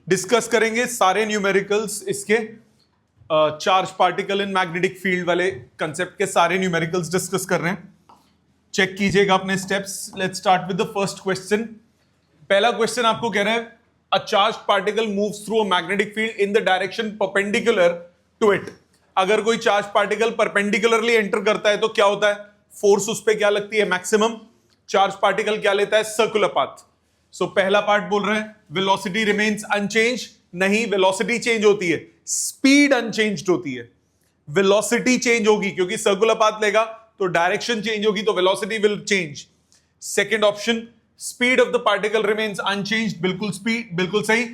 Discuss करेंगे सारे numericals इसके charge particle in magnetic field वाले कंसेप्ट के सारे न्यूमेरिकल्स डिस्कस कर रहे हैं. चेक कीजिएगा अपने steps. Let's start with the first question. पहला क्वेश्चन आपको कह रहा है a charge particle moves through a magnetic field in the direction perpendicular to it. अगर कोई चार्ज पार्टिकल परपेंडिकुलरली एंटर करता है तो क्या होता है? फोर्स उस पर क्या लगती है? मैक्सिमम. चार्ज पार्टिकल क्या लेता है? Circular path. सो पहला पार्ट बोल रहे हैं वेलोसिटी रिमेन्स अनचेंज. नहीं, वेलोसिटी चेंज होती है, स्पीड अनचेंज्ड होती है. वेलोसिटी चेंज होगी क्योंकि सर्कुलर पाथ लेगा तो डायरेक्शन चेंज होगी तो velocity will change. Second option, speed of the particle remains unchanged. बिल्कुल सही.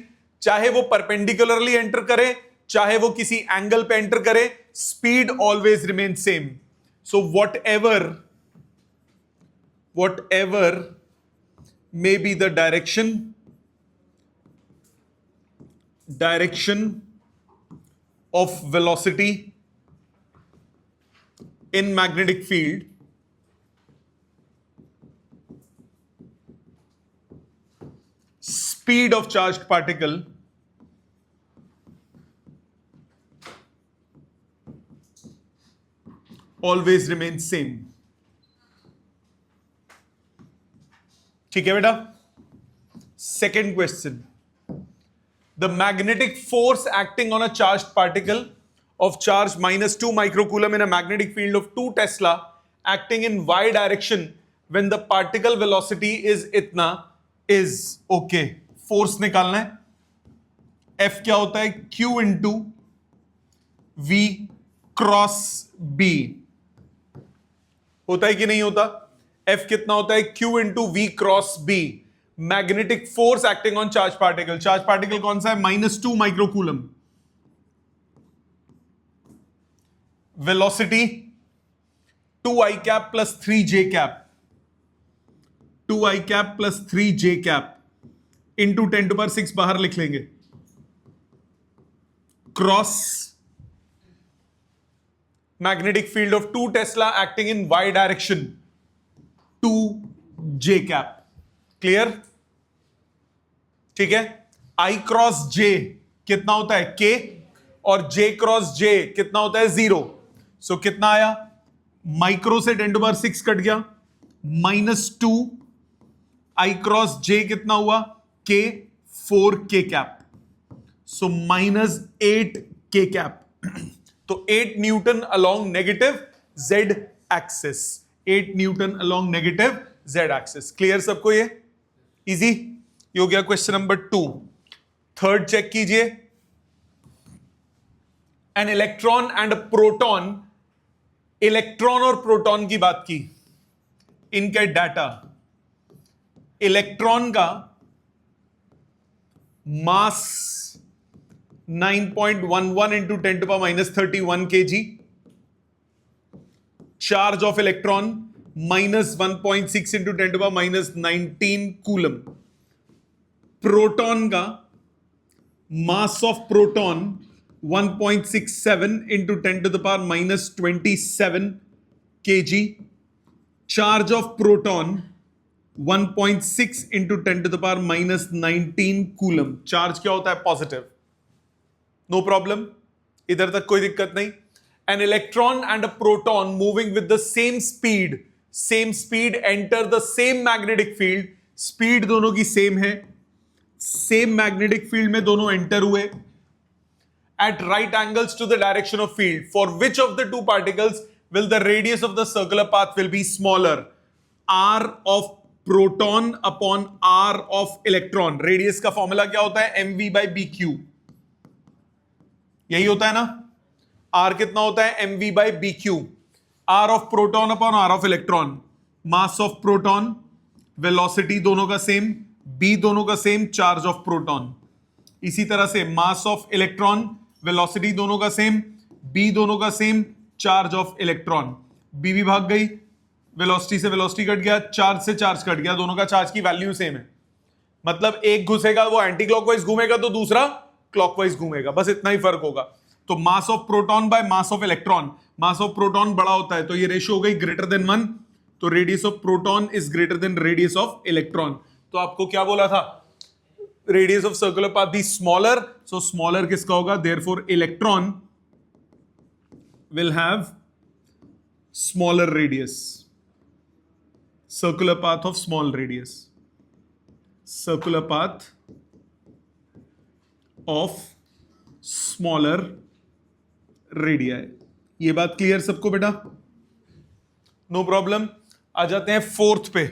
चाहे वो परपेंडिकुलरली एंटर करे चाहे वो किसी एंगल पे एंटर करे, speed always remain same. So whatever may be the direction of velocity in magnetic field, speed of charged particle always remains same. ठीक है बेटा. Second question, the magnetic force acting on a charged particle of charge -2 microcoulomb in a magnetic field of 2 Tesla acting in y direction when the particle velocity is इतना is okay. Force निकालना है. F क्या होता है? Q into V cross B. होता है कि नहीं होता? F कितना होता है? Q into V cross B. Magnetic force acting on charge particle. Charge particle कौन सा है? -2 microcoulomb. Velocity 2i cap plus 3j cap. 2i cap plus 3j cap into 10⁶ बाहर लिख लेंगे. Cross magnetic field of 2 Tesla acting in y direction 2j cap. Clear? ठीक है. i cross j कितना होता है? k. और j क्रॉस j कितना होता है? 0. सो कितना आया? माइक्रो से 10⁶ कट गया. -2 i क्रॉस j कितना हुआ? k. 4k cap. So -8 k cap. तो 8 newton along negative z axis. 8 newton along negative z axis. Clear सबको? ये इजी. ये हो गया क्वेश्चन नंबर 2. थर्ड चेक कीजिए. An electron and proton. Electron और प्रोटॉन की बात की. इनके डाटा. इलेक्ट्रॉन का mass 9.11 into 10⁻31 kg. Charge of electron -1.6 into 10⁻19 coulomb. Proton का mass of proton 1.67 into 10⁻27 kg. Charge of proton 1.6 into 10⁻19 coulomb. Charge क्या होता है? पॉजिटिव. नो प्रॉब्लम, इधर तक कोई दिक्कत नहीं. N electron and a proton moving with the same speed enter the same magnetic field. Speed दोनों की सेम है. सेम मैग्नेटिक फील्ड में दोनों एंटर हुए. at right angles to the direction of field, for which of the two particles will the radius of the circular path will be smaller? R of proton upon R of electron. Radius का formula क्या होता है? mv/bq. यही होता है ना? R कितना होता है? mv/bq. R of proton upon R of electron. Mass of proton, velocity दोनों का सेम, b दोनों का सेम, चार्ज ऑफ प्रोटॉन. इसी तरह से मास ऑफ इलेक्ट्रॉन, वेलोसिटी दोनों का सेम, b दोनों का same, charge of electron. b भी भाग गई, वेलोसिटी से वेलोसिटी कट गया, चार्ज से चार्ज कट गया. दोनों का चार्ज की वैल्यू सेम है. मतलब एक घुसेगा वो एंटी क्लॉकवाइज घूमेगा तो दूसरा क्लॉकवाइज घूमेगा. बस इतना ही फर्क होगा. तो मास of proton by mass of electron. Mass of proton बड़ा होता है तो ये रेशियो हो गई ग्रेटर देन 1. तो radius of proton is greater than radius of electron. तो आपको क्या बोला था? radius of circular path be smaller, so smaller किसका होगा, therefore electron will have smaller radius, circular path of small radius, circular path of smaller radii. ये बात clear सबको बेटा? No problem. आ जाते हैं फोर्थ पे.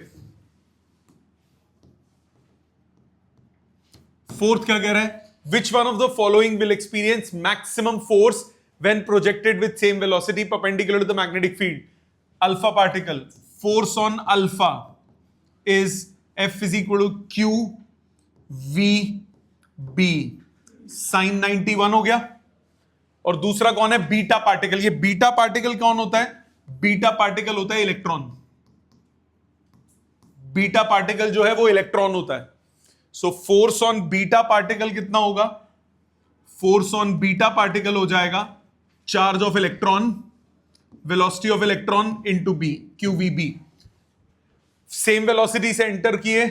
फोर्थ क्या कह रहा है? Which one of the following will experience maximum force when projected with same velocity perpendicular to the magnetic field? Alpha particle. Force on alpha is F is equal to Q V B sin 91 हो गया. और दूसरा कौन है? Beta particle. ये beta particle कौन होता है? बीटा पार्टिकल होता है इलेक्ट्रॉन. बीटा पार्टिकल जो है वो इलेक्ट्रॉन होता है. So force on beta particle कितना होगा? फोर्स ऑन बीटा पार्टिकल हो जाएगा charge of electron, velocity of electron into B, QVB. Same velocity से एंटर किए,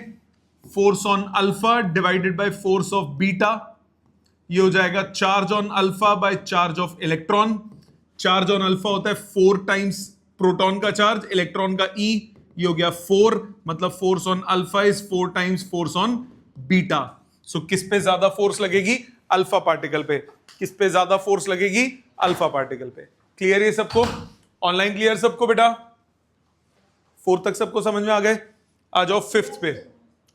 force on alpha divided by force of beta, ये हो जाएगा charge on alpha by charge of electron. Charge on alpha होता है 4 times proton का charge, electron का E, ये हो गया 4, मतलब force on alpha is 4 times force on beta. So किस पे ज्यादा फोर्स लगेगी? अल्फा पार्टिकल पे. किस पे ज्यादा फोर्स लगेगी? अल्फा पार्टिकल पे. क्लियर ये सबको? ऑनलाइन क्लियर सबको बेटा? 4 तक सबको समझ में आ गए? आ जाओ फिफ्थ पे.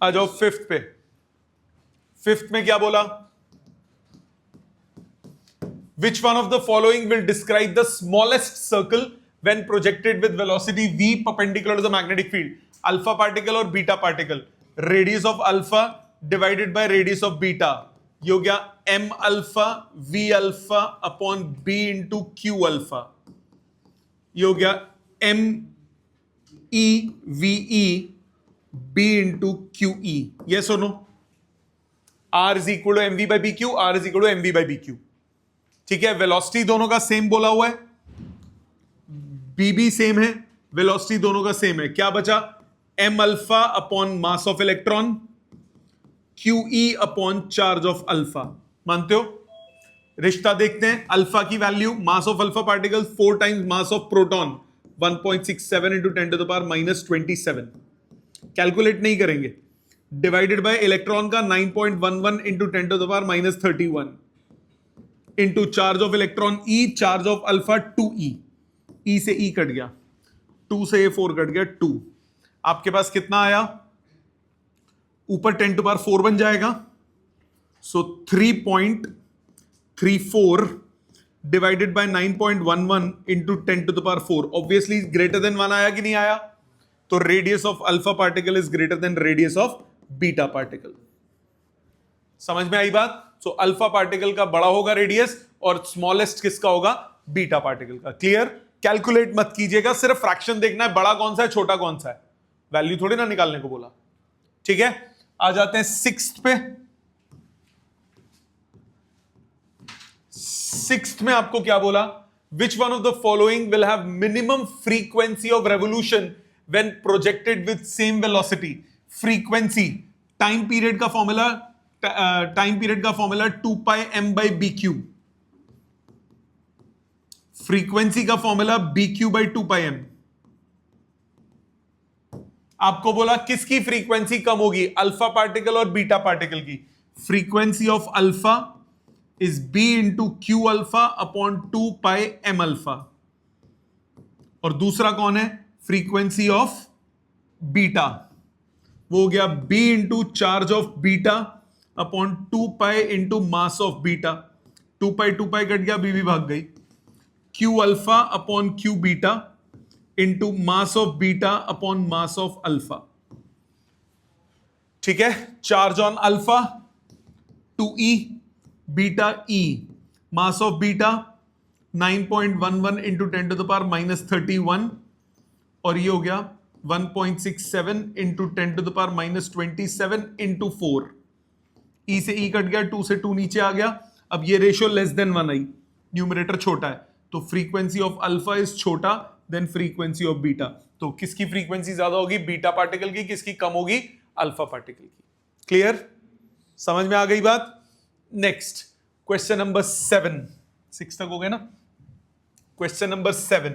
आ जाओ फिफ्थ पे. फिफ्थ में क्या बोला? Which one of the following will describe the smallest circle when projected with velocity v perpendicular to the magnetic field? Alpha particle और beta particle. Radius of alpha divided by radius of beta. ये हो गया m alpha v alpha upon b into q alpha. ये हो गया m e v e b into q e. Yes or no? R is equal to mv by bq. R is equal to mv by bq. ठीक है. Velocity दोनों का same बोला हुआ है, बी भी सेम है, वेलोसिटी दोनों का सेम है. क्या बचा? M alpha upon mass of electron, Q E upon charge of alpha. मानते हो? रिश्ता देखते हैं. अल्फा की value, mass of alpha particle 4 times mass of proton, 1.67 into 10 to the power -27. Calculate नहीं करेंगे. डिवाइडेड बाय इलेक्ट्रॉन का 9.11 into 10 to the power -31 into charge of electron E, charge of alpha 2E. E से E cut गया, 2 से 4 cut गया 2. आपके पास कितना आया? ऊपर 10 टू पावर 4 बन जाएगा. So 3.34 divided by 9.11 into 10 to the power 4. Obviously greater than 1 आया कि नहीं आया? तो radius of alpha particle is greater than radius of beta particle. समझ में आई बात? सो अल्फा पार्टिकल का बड़ा होगा रेडियस और स्मॉलेस्ट किसका होगा? बीटा पार्टिकल का. क्लियर? कैलकुलेट मत कीजिएगा, सिर्फ फ्रैक्शन देखना है, बड़ा कौन सा है छोटा कौन सा है. वैल्यू थोड़ी ना निकालने को बोला. ठीक है. आ जाते हैं सिक्स्थ पे. सिक्स्थ में आपको क्या बोला? Which one of the following will have minimum frequency of revolution when projected with same velocity. Frequency, time period का formula, 2 pi m by B Q. Frequency का formula BQ by 2 pi m. आपको बोला किसकी frequency कम होगी? Alpha particle और beta particle की. Frequency of alpha is B into Q alpha upon 2 pi m alpha. और दूसरा कौन है? फ्रीक्वेंसी ऑफ बीटा, वो हो गया B into charge of beta upon 2 pi into mass of beta. 2 pi cut गया, B भी भाग गई. Q alpha upon Q beta into mass of beta upon mass of alpha. ठीक है. Charge on alpha 2E, beta E, mass of beta 9.11 into 10 to the power -31 और ये हो गया 1.67 into 10 to the power -27 into 4. E से E cut गया, 2 से 2 नीचे आ गया. अब ये रेशियो लेस देन 1 आई, न्यूमरेटर छोटा है, तो फ्रीक्वेंसी ऑफ अल्फा इज छोटा देन फ्रीक्वेंसी ऑफ बीटा. तो किसकी फ्रीक्वेंसी ज्यादा होगी? बीटा पार्टिकल की. किसकी कम होगी? अल्फा पार्टिकल की. क्लियर? समझ में आ गई बात? नेक्स्ट क्वेश्चन नंबर 7, 6 तक हो गए ना? क्वेश्चन नंबर 7,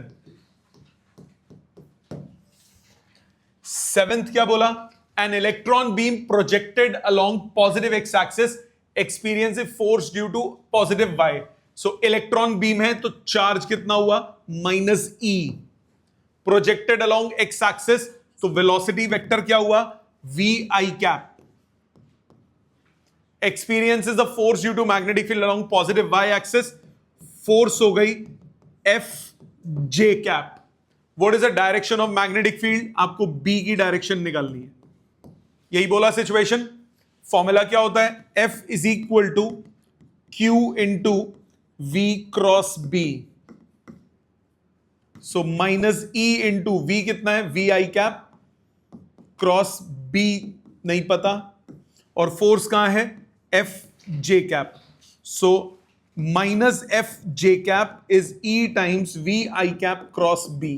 7th क्या बोला? An electron beam projected along positive X axis experience force due to positive Y. So electron beam है तो चार्ज कितना हुआ? Minus E. Projected along X axis तो वेलोसिटी वेक्टर क्या हुआ? V I cap. experiences the force due to magnetic field along positive y axis, force हो गई F J cap. What is the direction of magnetic field? आपको B की direction निकालनी है. यही बोला सिचुएशन. फॉर्मूला क्या होता है? F is equal to Q into V cross B. So minus E into V कितना है? V I cap cross B नहीं पता, और फोर्स कहां है? F J cap. So minus F J cap is E times V I cap cross B.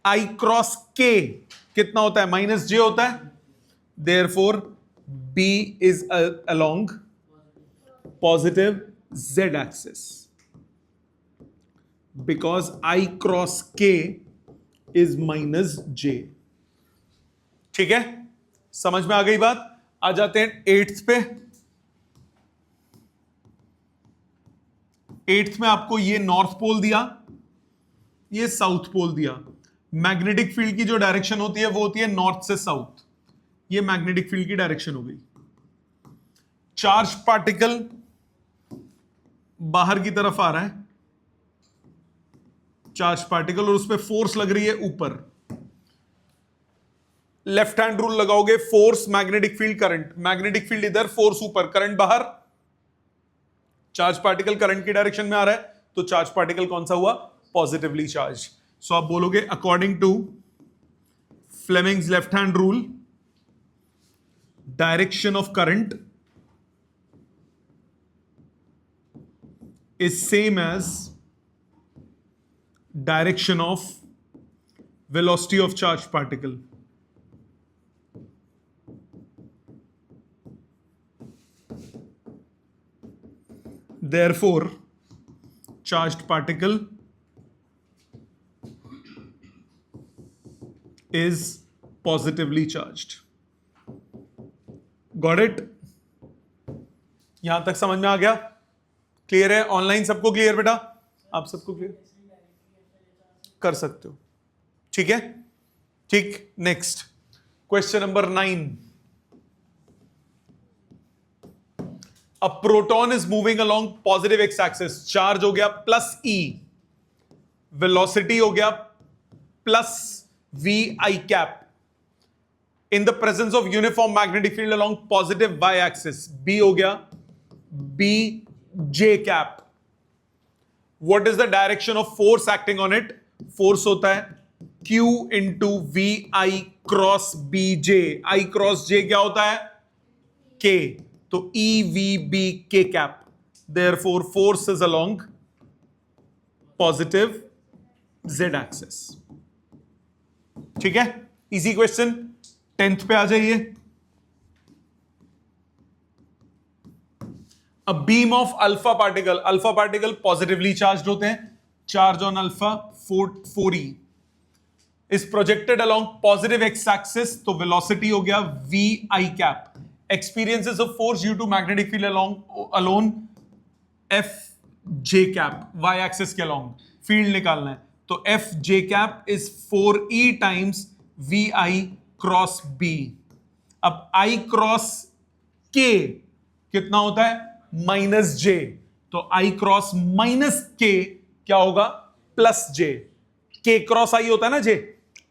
I cross K कितना होता है? माइनस J होता है. Therefore B is along positive Z axis because I cross K is minus J. ठीक है, समझ में आ गई बात? आ जाते हैं 8th पे. 8th में आपको ये नॉर्थ पोल दिया, ये साउथ पोल दिया. मैग्नेटिक फील्ड की जो डायरेक्शन होती है वो होती है नॉर्थ से साउथ. ये मैग्नेटिक फील्ड की डायरेक्शन हो गई. चार्ज पार्टिकल बाहर की तरफ आ रहा है, चार्ज पार्टिकल, और उस पर फोर्स लग रही है ऊपर. लेफ्ट हैंड रूल लगाओगे, force magnetic field current. Magnetic field इधर, फोर्स ऊपर, करंट बाहर. चार्ज पार्टिकल करंट की डायरेक्शन में आ रहा है तो चार्ज पार्टिकल कौन सा हुआ? Positively charge. सो आप बोलोगे according to Fleming's left hand rule, direction of current is same as direction of velocity of charge particle. Therefore, charged particle is positively charged. Got it? यहां तक समझ में आ गया? क्लियर है? ऑनलाइन सबको clear बेटा? आप सबको क्लियर कर सकते हो. ठीक है, ठीक. Next question number 9. A proton is moving along positive x axis. Charge हो गया प्लस E, वेलोसिटी हो गया plus V I cap. In the presence of uniform magnetic field along positive y axis, B हो गया B J cap. What is the direction of force acting on it? Force होता है Q into V I cross B J. I cross J क्या होता है? K. तो EVB K cap. Therefore force is along positive Z axis. ठीक है, easy question. 10th पे आ जाइए. A beam of alpha particle positively charged होते हैं. Charge on alpha 4e is projected along positive x axis. तो velocity हो गया V I cap. Experiences of force due to magnetic field along F J cap, y axis के along. Field निकालना है तो F J cap is 4e times V I cross B. अब I cross K कितना होता है? Minus J. तो I cross minus K क्या होगा? Plus J. K cross I होता है ना J.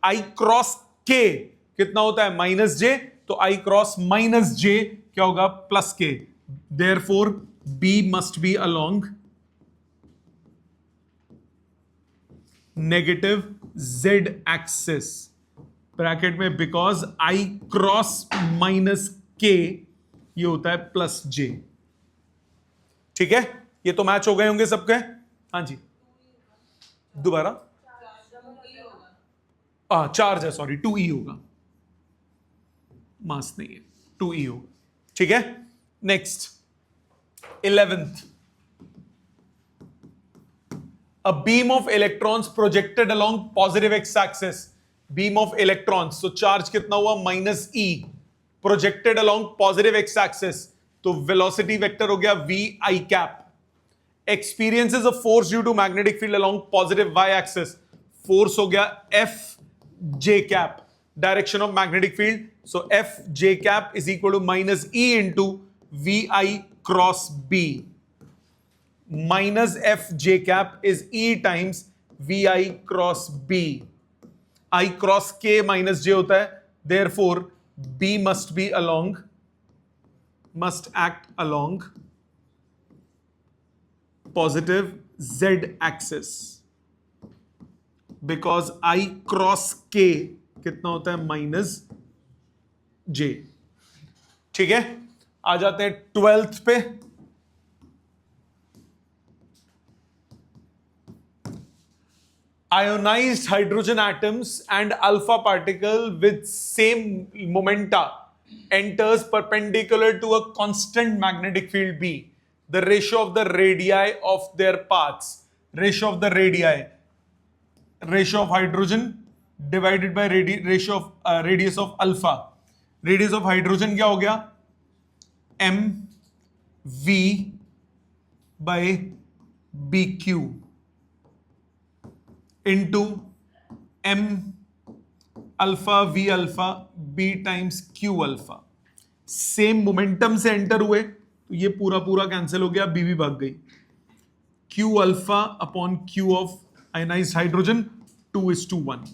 I cross K कितना होता है? Minus J. तो I क्रॉस माइनस J क्या होगा? Plus K. Therefore B must be along negative Z axis. Bracket में because I cross minus K ये होता है प्लस J. ठीक है, ये तो मैच हो गए होंगे सबके. हाँ जी, दोबारा. चार्ज है, सॉरी 2E होगा, मास नहीं है, 2E होगा. ठीक है, next 11th, a beam of electrons projected along positive x axis, beam of electrons, so charge कितना हुआ minus e, projected along positive x axis, तो velocity vector हो गया v I cap, experiences a force due to magnetic field along positive y axis, force हो गया f j cap, direction of magnetic field, so f j cap is equal to minus e into v I cross b, minus f j cap is e times vi cross b, I cross k minus j होता है, therefore b must act along positive z axis, because I cross k कितना होता है minus j. ठीक है, आ जाते हैं 12th पे. Ionized hydrogen atoms and alpha particle with same momenta enters perpendicular to a constant magnetic field B. The ratio of the radii of their paths. Ratio of the radii. Ratio of hydrogen divided by ratio of radius of alpha. Radius of hydrogen क्या हो गया? M V by BQ. into m alpha v alpha b times q alpha. Same momentum से enter हुए तो ये पूरा पूरा cancel हो गया, b भी भाग गई. q alpha upon q of ionised hydrogen 2:1.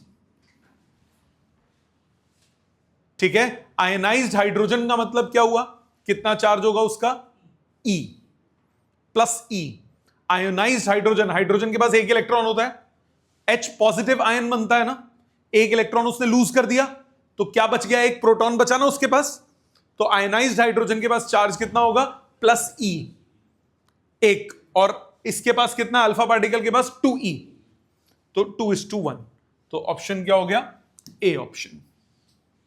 ठीक है, आयनाइज्ड हाइड्रोजन का मतलब क्या हुआ, कितना चार्ज होगा उसका, E plus E. Ionised hydrogen, hydrogen के पास एक इलेक्ट्रॉन होता है, H पॉजिटिव आयन बनता है ना, एक इलेक्ट्रॉन उसने लूज कर दिया तो क्या बच गया, एक प्रोटॉन बचा ना उसके पास. तो आयनाइज्ड हाइड्रोजन के पास चार्ज कितना होगा, प्लस E एक, और इसके पास कितना, अल्फा पार्टिकल के पास 2E, तो 2:1. तो ऑप्शन क्या हो गया, ए ऑप्शन.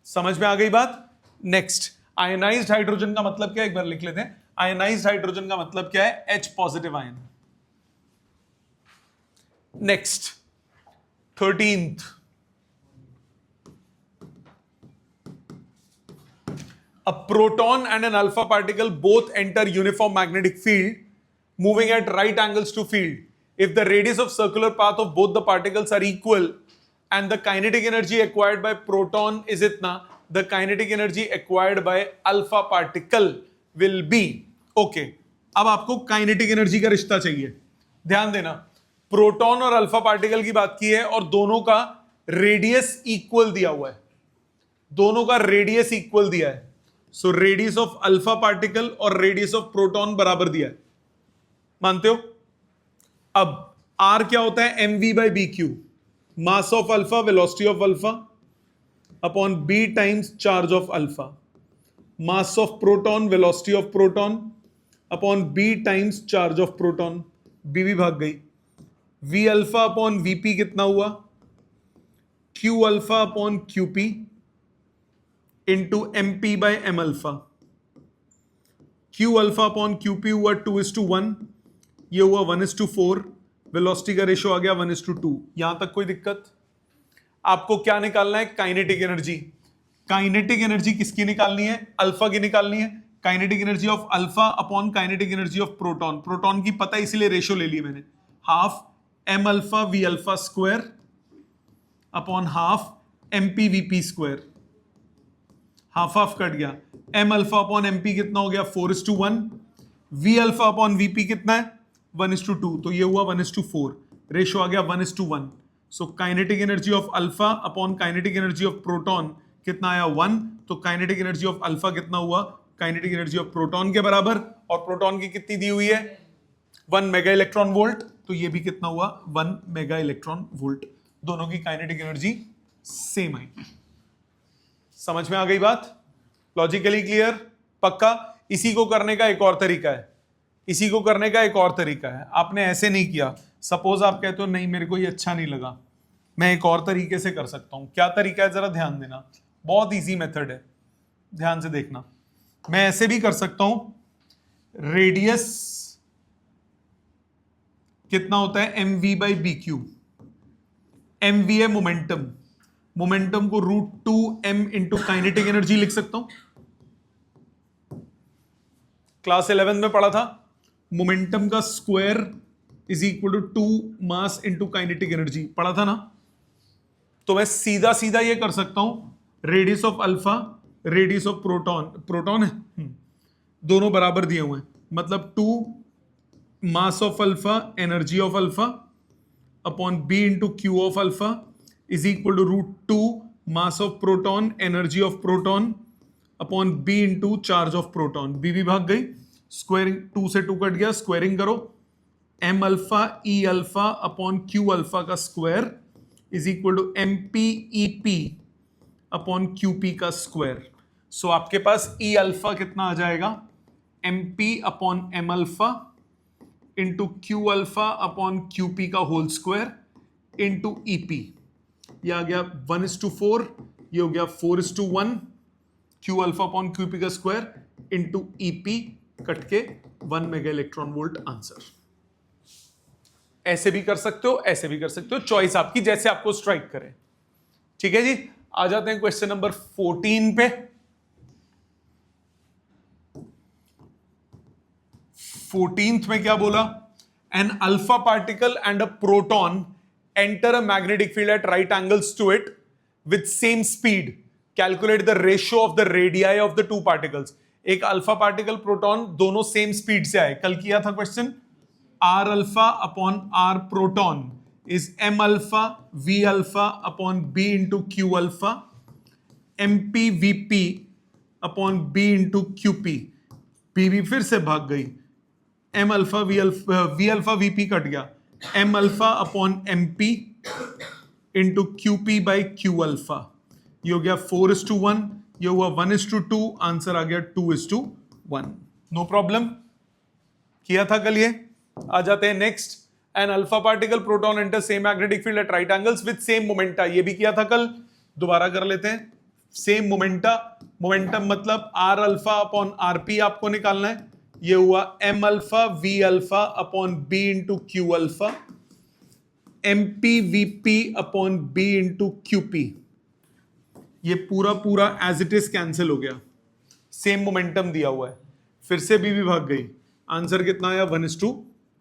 समझ में आ गई बात. नेक्स्ट, आयनाइज्ड हाइड्रोजन का मतलब क्या है, एक बार लिख लेते हैं. आयनाइज्ड हाइड्रोजन का मतलब क्या है, H positive ion. Next 13th, a proton and an alpha particle both enter uniform magnetic field moving at right angles to field. If the radius of circular path of both the particles are equal and the kinetic energy acquired by proton is itna, the kinetic energy acquired by alpha particle will be. Okay, अब आपको kinetic energy का रिश्ता चाहिए, ध्यान देना. Proton और alpha particle की बात की है और दोनों का रेडियस इक्वल दिया हुआ है, दोनों का रेडियस इक्वल दिया है. So radius of alpha particle और रेडियस ऑफ प्रोटॉन बराबर दिया है, मानते हो. अब आर क्या होता है, M V by B Q, mass of alpha velocity of alpha upon B times charge of alpha, mass of proton velocity of proton upon B times charge of proton. B भी भाग गई. V alpha upon VP कितना हुआ, Q alpha upon QP into MP by M alpha. Q alpha upon QP हुआ 2:1, ये हुआ 1:4. Velocity का ratio आ गया 1:2. यहां तक कोई दिक्कत. आपको क्या निकालना है, काइनेटिक एनर्जी. काइनेटिक एनर्जी किसकी निकालनी है, अल्फा की निकालनी है. Kinetic energy of alpha upon kinetic energy of proton. Proton की पता है इसीलिए रेशियो ले ली मैंने, half m alpha v alpha square upon half mp vp square. Half half cut गया. m अल्फा अपॉन mp कितना हो गया, 4:1. v अल्फा अपॉन vp कितना है, 1:2. तो ये हुआ 1:4. रेशियो आ गया 1:1. So kinetic energy of alpha upon kinetic energy of proton कितना आया, 1. तो काइनेटिक एनर्जी ऑफ अल्फा कितना हुआ, काइनेटिक एनर्जी ऑफ प्रोटॉन के बराबर. और प्रोटॉन की कितनी दी हुई है, 1 मेगा इलेक्ट्रॉन वोल्ट. तो ये भी कितना हुआ, 1 मेगा इलेक्ट्रॉन वोल्ट. दोनों की काइनेटिक एनर्जी सेम आएगी. समझ में आ गई बात, लॉजिकली क्लियर, पक्का. इसी को करने का एक और तरीका है, इसी को करने का एक और तरीका है. आपने ऐसे नहीं किया, सपोज आप कहते हो नहीं मेरे को ये अच्छा नहीं लगा, मैं एक और तरीके से कर सकता हूं. क्या तरीका है, जरा ध्यान देना. बहुत इजी मेथड है, ध्यान से देखना. मैं ऐसे भी कर सकता हूं, रेडियस कितना होता है mv/bq, mv है मोमेंटम, मोमेंटम को √2m इंटू काइनेटिक एनर्जी लिख सकता हूं। क्लास 11 में पढ़ा था, मोमेंटम का square is equal to 2 mass into kinetic energy, पढ़ा था ना। तो मैं सीधा सीधा ये कर सकता हूं, radius of alpha, radius of proton, proton है दोनों बराबर दिए हुए हैं, मतलब 2 mass of alpha energy of alpha upon B into Q of alpha is equal to √2 mass of proton energy of proton upon B into charge of proton. B भी भाग गई, स्क्वायरिंग 2 से 2 कट गया, स्क्वायरिंग करो, M alpha E alpha upon Q alpha का square is equal to M P E P upon Q P का square. So आपके पास ई अल्फा कितना आ जाएगा, M P upon M alpha into Q alpha upon Q P का whole square into E P. यह आ गया 1:4, ये हो गया 4:1, Q alpha upon Q P का square into E P, cut के 1 मेगा इलेक्ट्रॉन वोल्ट आंसर। ऐसे भी कर सकते हो, ऐसे भी कर सकते हो, चॉइस आपकी, जैसे आपको स्ट्राइक करे। ठीक है जी, आ जाते हैं क्वेश्चन नंबर 14 पे। 14th में क्या बोला, an alpha particle and a proton enter a magnetic field at right angles to it with same speed, calculate the ratio of the radii of the two particles. एक alpha particle proton दोनों same speed से आए, कल किया था question, R alpha upon R proton is M alpha V alpha upon B into Q alpha, M P V P upon B into Q P. P भी फिर से भाग गई, M alpha V P cut गया, M alpha upon M P into Q P by Q alpha. ये हो गया 4:1, ये हुआ 1:2, आंसर आ गया 2:1। नो प्रॉब्लम, किया था कल ये। आ जाते हैं next, an alpha particle proton enter same magnetic field at right angles with same momenta. ये भी किया था कल, दोबारा कर लेते हैं। सेम मोमेंटा, मोमेंटम मतलब R alpha upon R P आपको निकालना है। ये हुआ M alpha V alpha upon B into Q alpha, M P V P upon B into Q P. ये पूरा पूरा एज इट इज कैंसिल हो गया, सेम मोमेंटम दिया हुआ है, फिर से बी भी भाग गई, आंसर कितना आया 1:2।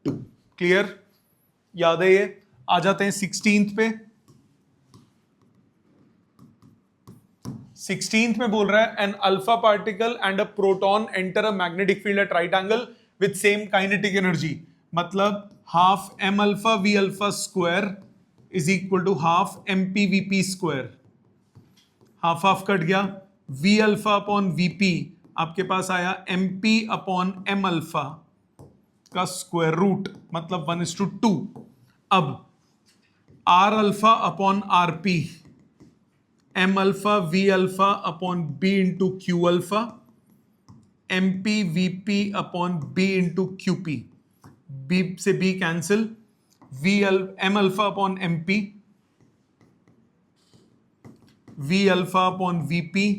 क्लियर, याद है ये। आ जाते हैं 16th पे। 16th में बोल रहा है an alpha particle and a proton enter a magnetic field at right angle with same kinetic energy, मतलब half M alpha V alpha square is equal to half M P V P square. Half half cut गया, V alpha upon V P आपके पास आया M P upon M alpha का square root, मतलब 1:2। अब R alpha upon R P, M alpha V alpha upon B into Q alpha, M P V P upon B into Q P. B से B cancel, M alpha upon M P, V alpha upon V P,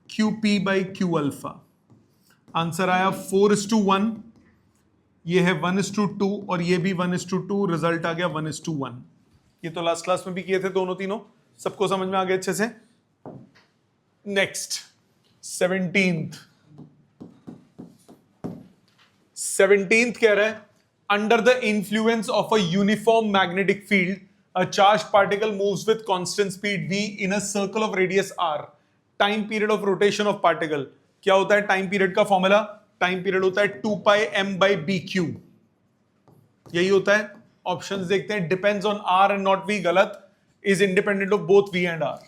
Q P by Q alpha. Answer आया 4:1, ये है 1:2 और ये भी 1:2, result आ गया 1:1। ये तो लास्ट क्लास में भी किए थे दोनों तीनों, सबको समझ में आ गया अच्छे से। नेक्स्ट 17th कह रहा है under the influence of a uniform magnetic field a charged particle moves with constant speed v in a circle of radius r, time period of rotation of particle। क्या होता है टाइम पीरियड का formula, time period होता है 2 pi m by bq, यही होता है। Options देखते हैं, depends on r and not v गलत, is independent of both v and r,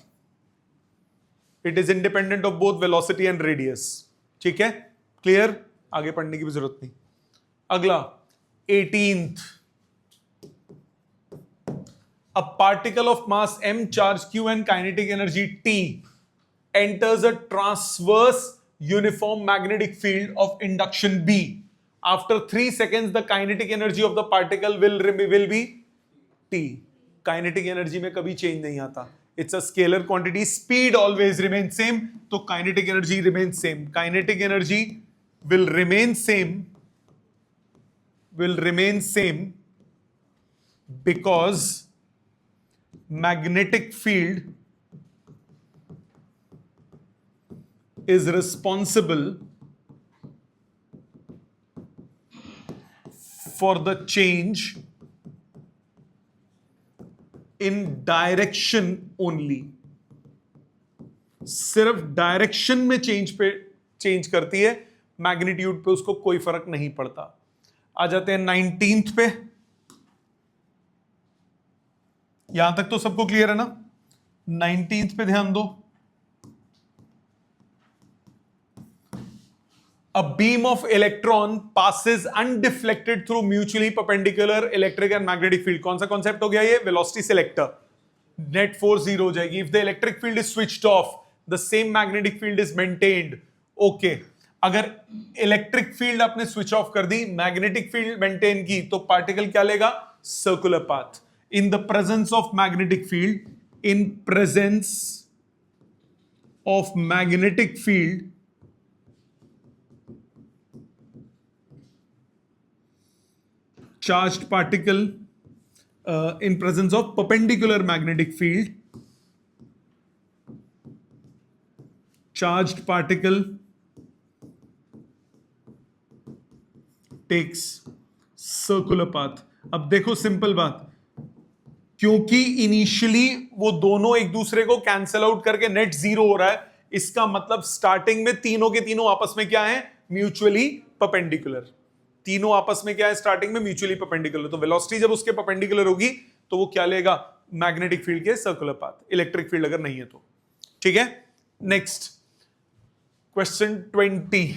it is independent of both velocity and radius। ठीक है, क्लियर, आगे पढ़ने की भी जरूरत नहीं। अगला 18th, a particle of mass m, charge q and kinetic energy t enters a transverse uniform magnetic field of induction b. After 3 seconds the kinetic energy of the particle will be t। kinetic energy में कभी change नहीं आता, it's a scalar quantity, speed always remains same, तो kinetic energy remains same. Kinetic energy will remain same because magnetic field is responsible for the change in direction only. सिर्फ direction में change करती है, magnitude पे उसको कोई फर्क नहीं पड़ता. आ जाते हैं 19th पे. यहां तक तो सबको क्लियर है ना? 19th पे ध्यान दो. A beam of electron passes undeflected through mutually perpendicular electric and magnetic field. कौन सा कॉन्सेप्ट हो गया ये? Velocity selector. Net force 0 हो जाएगी. If the electric field is switched off, the same magnetic field is maintained. Okay. अगर electric field आपने switch off कर दी, मैग्नेटिक फील्ड मेंटेन की, तो पार्टिकल क्या लेगा? Circular path. In the presence of magnetic field, in presence of magnetic field, charged particle in presence of perpendicular magnetic field, charged particle takes circular path. अब देखो simple बात, क्योंकि initially वो दोनों एक दूसरे को कैंसल आउट करके नेट जीरो हो रहा है, इसका मतलब स्टार्टिंग में तीनों के तीनों आपस में क्या है? Mutually perpendicular. तीनों आपस में क्या है? स्टार्टिंग में म्यूचुअली परपेंडिकुलर. तो वेलोसिटी जब उसके परपेंडिकुलर होगी तो वो क्या लेगा? मैग्नेटिक फील्ड के सर्कुलर पाथ. इलेक्ट्रिक फील्ड अगर नहीं है तो. ठीक है. Next question 20.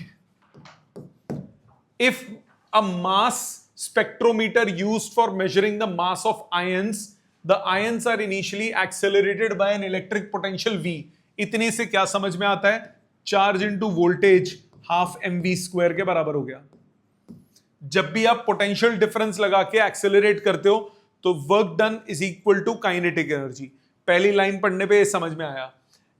If a mass spectrometer used for measuring the mass of ions, the ions are initially accelerated by an electric potential V. इतने से क्या समझ में आता है? Charge into voltage half mv square के बराबर हो गया. जब भी आप पोटेंशियल डिफरेंस लगा के एक्सेलरेट करते हो तो work done is equal to kinetic energy. पहली लाइन पढ़ने पे ये समझ में आया.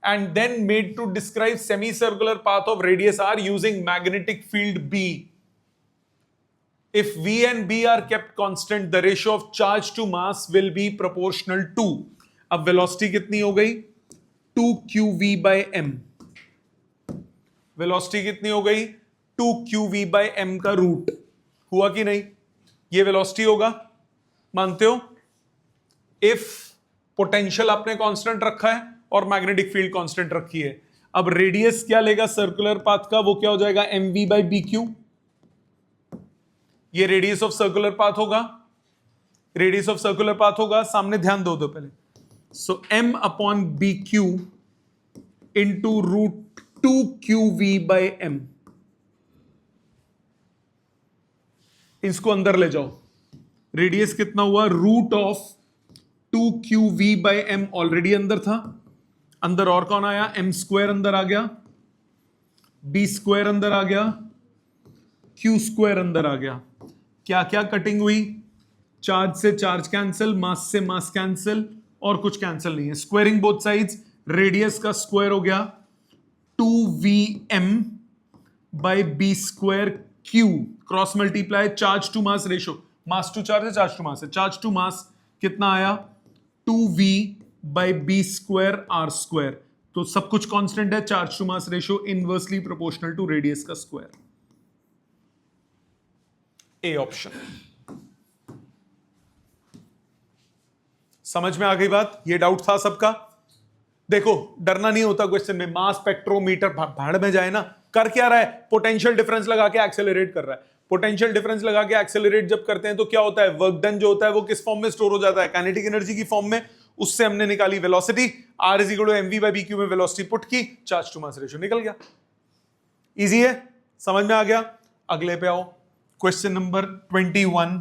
And then made to describe semi circular path of radius R using magnetic field B. If V and B are kept constant, the ratio of charge to mass will be proportional to. अब velocity कितनी हो गई? 2qv by m. Velocity कितनी हो गई? 2qv by m का root. हुआ कि नहीं? ये velocity होगा, मानते हो? If potential आपने constant रखा है और magnetic field constant रखी है. अब radius क्या लेगा circular path का? वो क्या हो जाएगा? mv by bq. ये रेडियस ऑफ सर्कुलर पाथ होगा. रेडियस ऑफ सर्कुलर पाथ होगा. सामने ध्यान दो पहले. So m upon B Q into root 2qv by m. इसको अंदर ले जाओ. रेडियस कितना हुआ? Root of 2qv by m already अंदर था. अंदर और कौन आया? m स्क्वायर अंदर आ गया, b स्क्वायर अंदर आ गया, q स्क्वायर अंदर आ गया. क्या क्या कटिंग हुई? चार्ज से चार्ज कैंसिल, मास से मास कैंसिल, और कुछ कैंसिल नहीं है. Squaring both sides. रेडियस का स्क्वायर हो गया 2vm by B square Q. Cross multiply charge to mass ratio. Mass to charge है, चार्ज टू मास है. चार्ज टू मास कितना आया? 2v by B square R square. तो सब कुछ कांस्टेंट है. Charge to mass ratio inversely proportional to radius का square. A option. समझ में आ गई बात? ये डाउट था सबका? देखो, डरना नहीं होता क्वेश्चन में. मास स्पेक्ट्रोमीटर भाड़ में जाए ना, कर क्या रहा है? पोटेंशियल डिफरेंस लगा के एक्सेलरेट कर रहा है. पोटेंशियल डिफरेंस लगा के एक्सेलरेट जब करते हैं तो क्या होता है? वर्क डन जो होता है वो किस फॉर्म में स्टोर हो जाता है? काइनेटिक एनर्जी की फॉर्म में. उससे हमने निकाली velocity. R is equal to MV by B Q में वेलोसिटी पुट की, चार्ज टू मास रेशियो निकल गया. इजी है, समझ में आ गया. अगले पे आओ. Question number 21.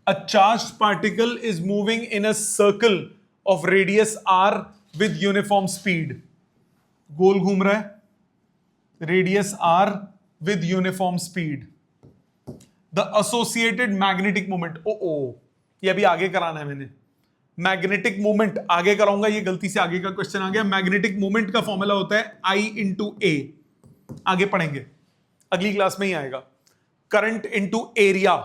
A charged particle is moving in a circle of radius r with uniform speed. गोल घूम रहा है, radius r with uniform speed. The associated magnetic moment. ये अभी आगे कराना है मैंने। मैग्नेटिक मोमेंट आगे कराऊंगा, ये गलती से आगे का क्वेश्चन आ गया। मैग्नेटिक मोमेंट का फॉर्मूला होता है I इंटू ए, आगे पढ़ेंगे, अगली क्लास में ही आएगा। करंट इंटू एरिया,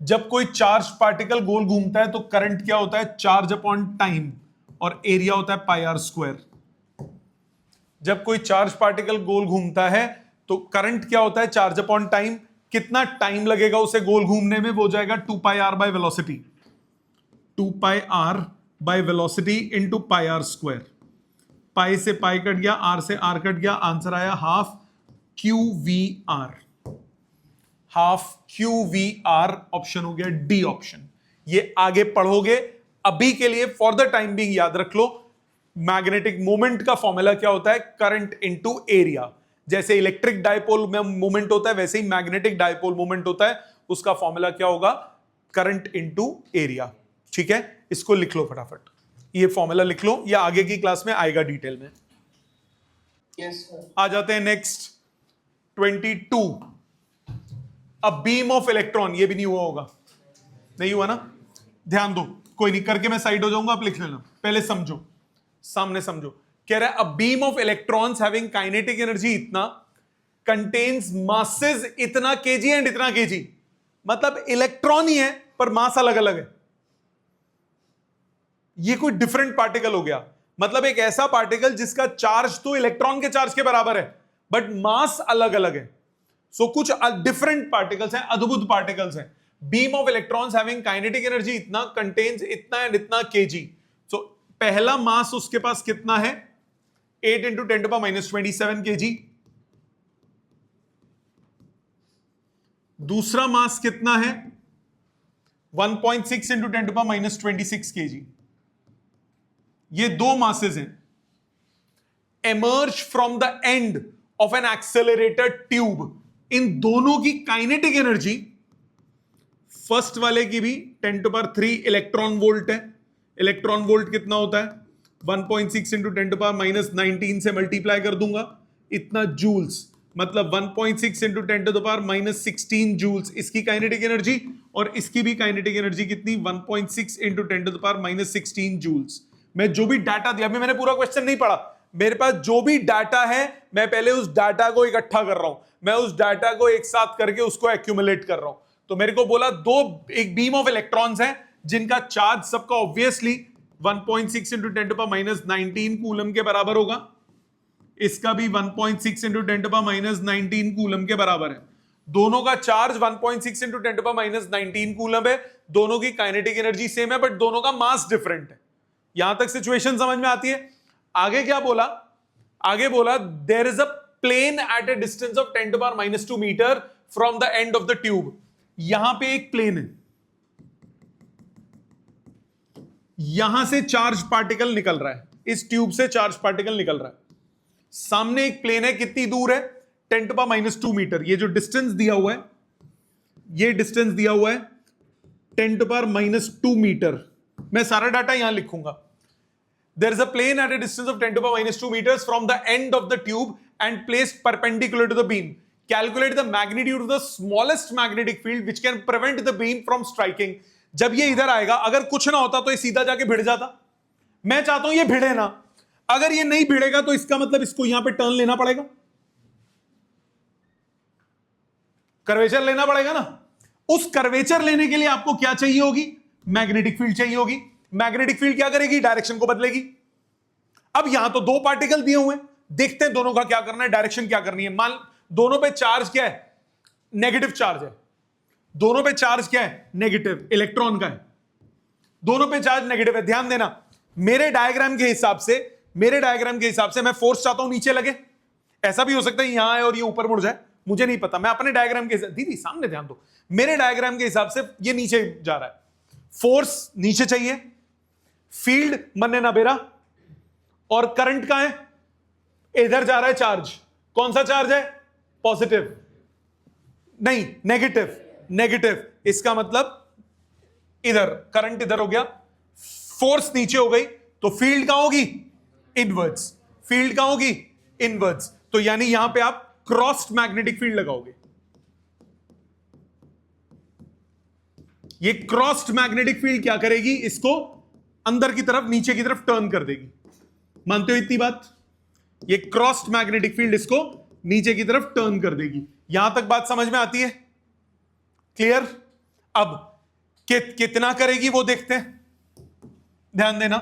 जब कोई चार्ज पार्टिकल गोल घूमता है तो करंट क्या होता है, चार्ज अपॉन टाइम, और एरिया होता है पाई आर स्क्वायर। जब कोई चार्ज पार्टिकल गोल घूमता है तो करंट क्या होता है, चार्ज अपॉन टाइम, कितना टाइम लगेगा उसे गोल घूमने में, वो हो जाएगा 2 pi R by velocity, 2 pi R by velocity into pi R square. Pi से पाई कट गया, आर से आर कट गया, आंसर आया half Q V R. Half Q V R option हो गया डी ऑप्शन। ये आगे पढ़ोगे, अभी के लिए फॉर द टाइम बीइंग याद रख लो, मैग्नेटिक मोमेंट का फॉर्मूला क्या होता है, करंट इनटू एरिया। जैसे इलेक्ट्रिक डायपोल में मोमेंट होता है वैसे ही मैग्नेटिक डायपोल मोमेंट होता है, उसका फॉर्मूला क्या होगा, करंट इनटू एरिया। ठीक है, इसको लिख लो फटाफट, ये फॉर्मूला लिख लो, ये आगे की क्लास में आएगा डिटेल में। Yes sir. आ जाते हैं next 22। A beam of electron, ये भी नहीं हुआ होगा, नहीं हुआ ना, ध्यान दो, कोई नहीं, करके मैं साइड हो जाऊंगा, आप लिख लेना, पहले समझो, सामने समझो। कह रहा है a beam of electrons having kinetic energy इतना, कंटेन्स मासेस इतना केजी एंड इतना केजी, मतलब इलेक्ट्रॉन ही है पर मास अलग अलग है। ये कोई डिफरेंट पार्टिकल हो गया, मतलब एक ऐसा पार्टिकल जिसका चार्ज तो इलेक्ट्रॉन के चार्ज के बराबर है बट मास अलग अलग है। सो कुछ डिफरेंट पार्टिकल्स हैं, अद्भुत पार्टिकल्स हैं। Beam of electrons having kinetic energy इतना, कंटेन्स इतना एंड इतना केजी। सो पहला मास उसके पास कितना है, 8 इंटू 10 टू पावर -27 केजी। दूसरा मास कितना है, 1.6 इंटू 10 टू पावर -26 केजी। ये दो मासेस हैं। Emerge from the end of an accelerated tube, इन दोनों की काइनेटिक एनर्जी, फर्स्ट वाले की भी 10 टू पावर 3 इलेक्ट्रॉन वोल्ट है। इलेक्ट्रॉन वोल्ट कितना होता है, 1.6 इंटू 10 टू पावर -19 से मल्टीप्लाई कर दूंगा, इतना जूल्स, मतलब 1.6 इंटू 10 टू पावर -16 जूल्स इसकी काइनेटिक एनर्जी, और इसकी भी काइनेटिक एनर्जी कितनी, 1.6 इंटू 10 टू पावर -16 जूल्स। मैं जो भी डाटा दिया, अभी मैंने पूरा क्वेश्चन नहीं पढ़ा, मेरे पास जो भी डाटा है मैं पहले उस डाटा को इकट्ठा कर रहा हूं, मैं उस डाटा को एक साथ करके उसको एक्यूमुलेट कर रहा हूं। तो मेरे को बोला एक बीम ऑफ इलेक्ट्रॉन्स है जिनका चार्ज सबका obviously 1.6 into 10 to power -19 coulomb के बराबर होगा, इसका भी 1.6 इंटू 10 टू पावर -19 कूलम के बराबर है। दोनों का charge 1.6 into 10 to power -19 coulomb है, दोनों की काइनेटिक एनर्जी सेम है बट दोनों का मास डिफरेंट है। यहां तक सिचुएशन समझ में आती है। आगे क्या बोला, आगे बोला there is a plane at a distance of 10 to power -2 metre from the end of the tube. यहां पे एक प्लेन है, यहां से चार्ज पार्टिकल निकल रहा है, इस ट्यूब से चार्ज पार्टिकल निकल रहा है, सामने एक प्लेन है, कितनी दूर है, 10 टू पावर -2 मीटर। ये जो डिस्टेंस दिया हुआ है, ये डिस्टेंस दिया हुआ है 10 टू पावर -2 मीटर। मैं सारा डाटा यहां लिखूंगा। There is a plane at a distance of 10 to power -2 meters from the end of the tube and placed perpendicular to the beam. Calculate the magnitude of the smallest magnetic field which can prevent the beam from striking. जब ये इधर आएगा, अगर कुछ ना होता तो ये सीधा जाके भिड़ जाता। मैं चाहता हूं ये भिड़े ना, अगर ये नहीं भिड़ेगा तो इसका मतलब इसको यहां पे टर्न लेना पड़ेगा, कर्वेचर लेना पड़ेगा ना। उस कर्वेचर लेने के लिए आपको क्या चाहिए होगी, मैग्नेटिक फील्ड चाहिए होगी। मैग्नेटिक फील्ड क्या करेगी, डायरेक्शन को बदलेगी। अब यहां तो दो पार्टिकल दिए हुए हैं, देखते हैं दोनों का क्या करना है, डायरेक्शन क्या करनी है। मान दोनों पे चार्ज क्या है, नेगेटिव चार्ज है, दोनों पे चार्ज क्या है, नेगेटिव, इलेक्ट्रॉन का है, दोनों पे चार्ज नेगेटिव है। ध्यान देना, मेरे डायग्राम के हिसाब से मैं फोर्स चाहता हूं नीचे लगे, ऐसा भी हो सकता है यहां आए और ये ऊपर मुड़ जाए, मुझे नहीं पता। मैं अपने डायग्राम के हिसाब, दीदी सामने ध्यान दो, मेरे डायग्राम के हिसाब से ये नीचे जा रहा है, फोर्स नीचे चाहिए, फील्ड मन्ने ना बेरा, और करंट का है, इधर जा रहा है चार्ज। कौन सा चार्ज है, पॉजिटिव नहीं, नेगेटिव, नेगेटिव। इसका मतलब इधर करंट इधर हो गया, फोर्स नीचे हो गई, तो फील्ड कहां होगी, इनवर्ड्स। फील्ड कहां होगी, इनवर्ड्स। तो यानी यहां पे आप क्रॉस्ड मैग्नेटिक फील्ड लगाओगे। ये क्रॉस्ड मैग्नेटिक फील्ड क्या करेगी, इसको अंदर की तरफ नीचे की तरफ टर्न कर देगी। मानते हो इतनी बात? ये क्रॉस्ड मैग्नेटिक फील्ड इसको नीचे की तरफ टर्न कर देगी। यहां तक बात समझ में आती है? क्लियर? अब कितना करेगी वो देखते हैं। ध्यान देना,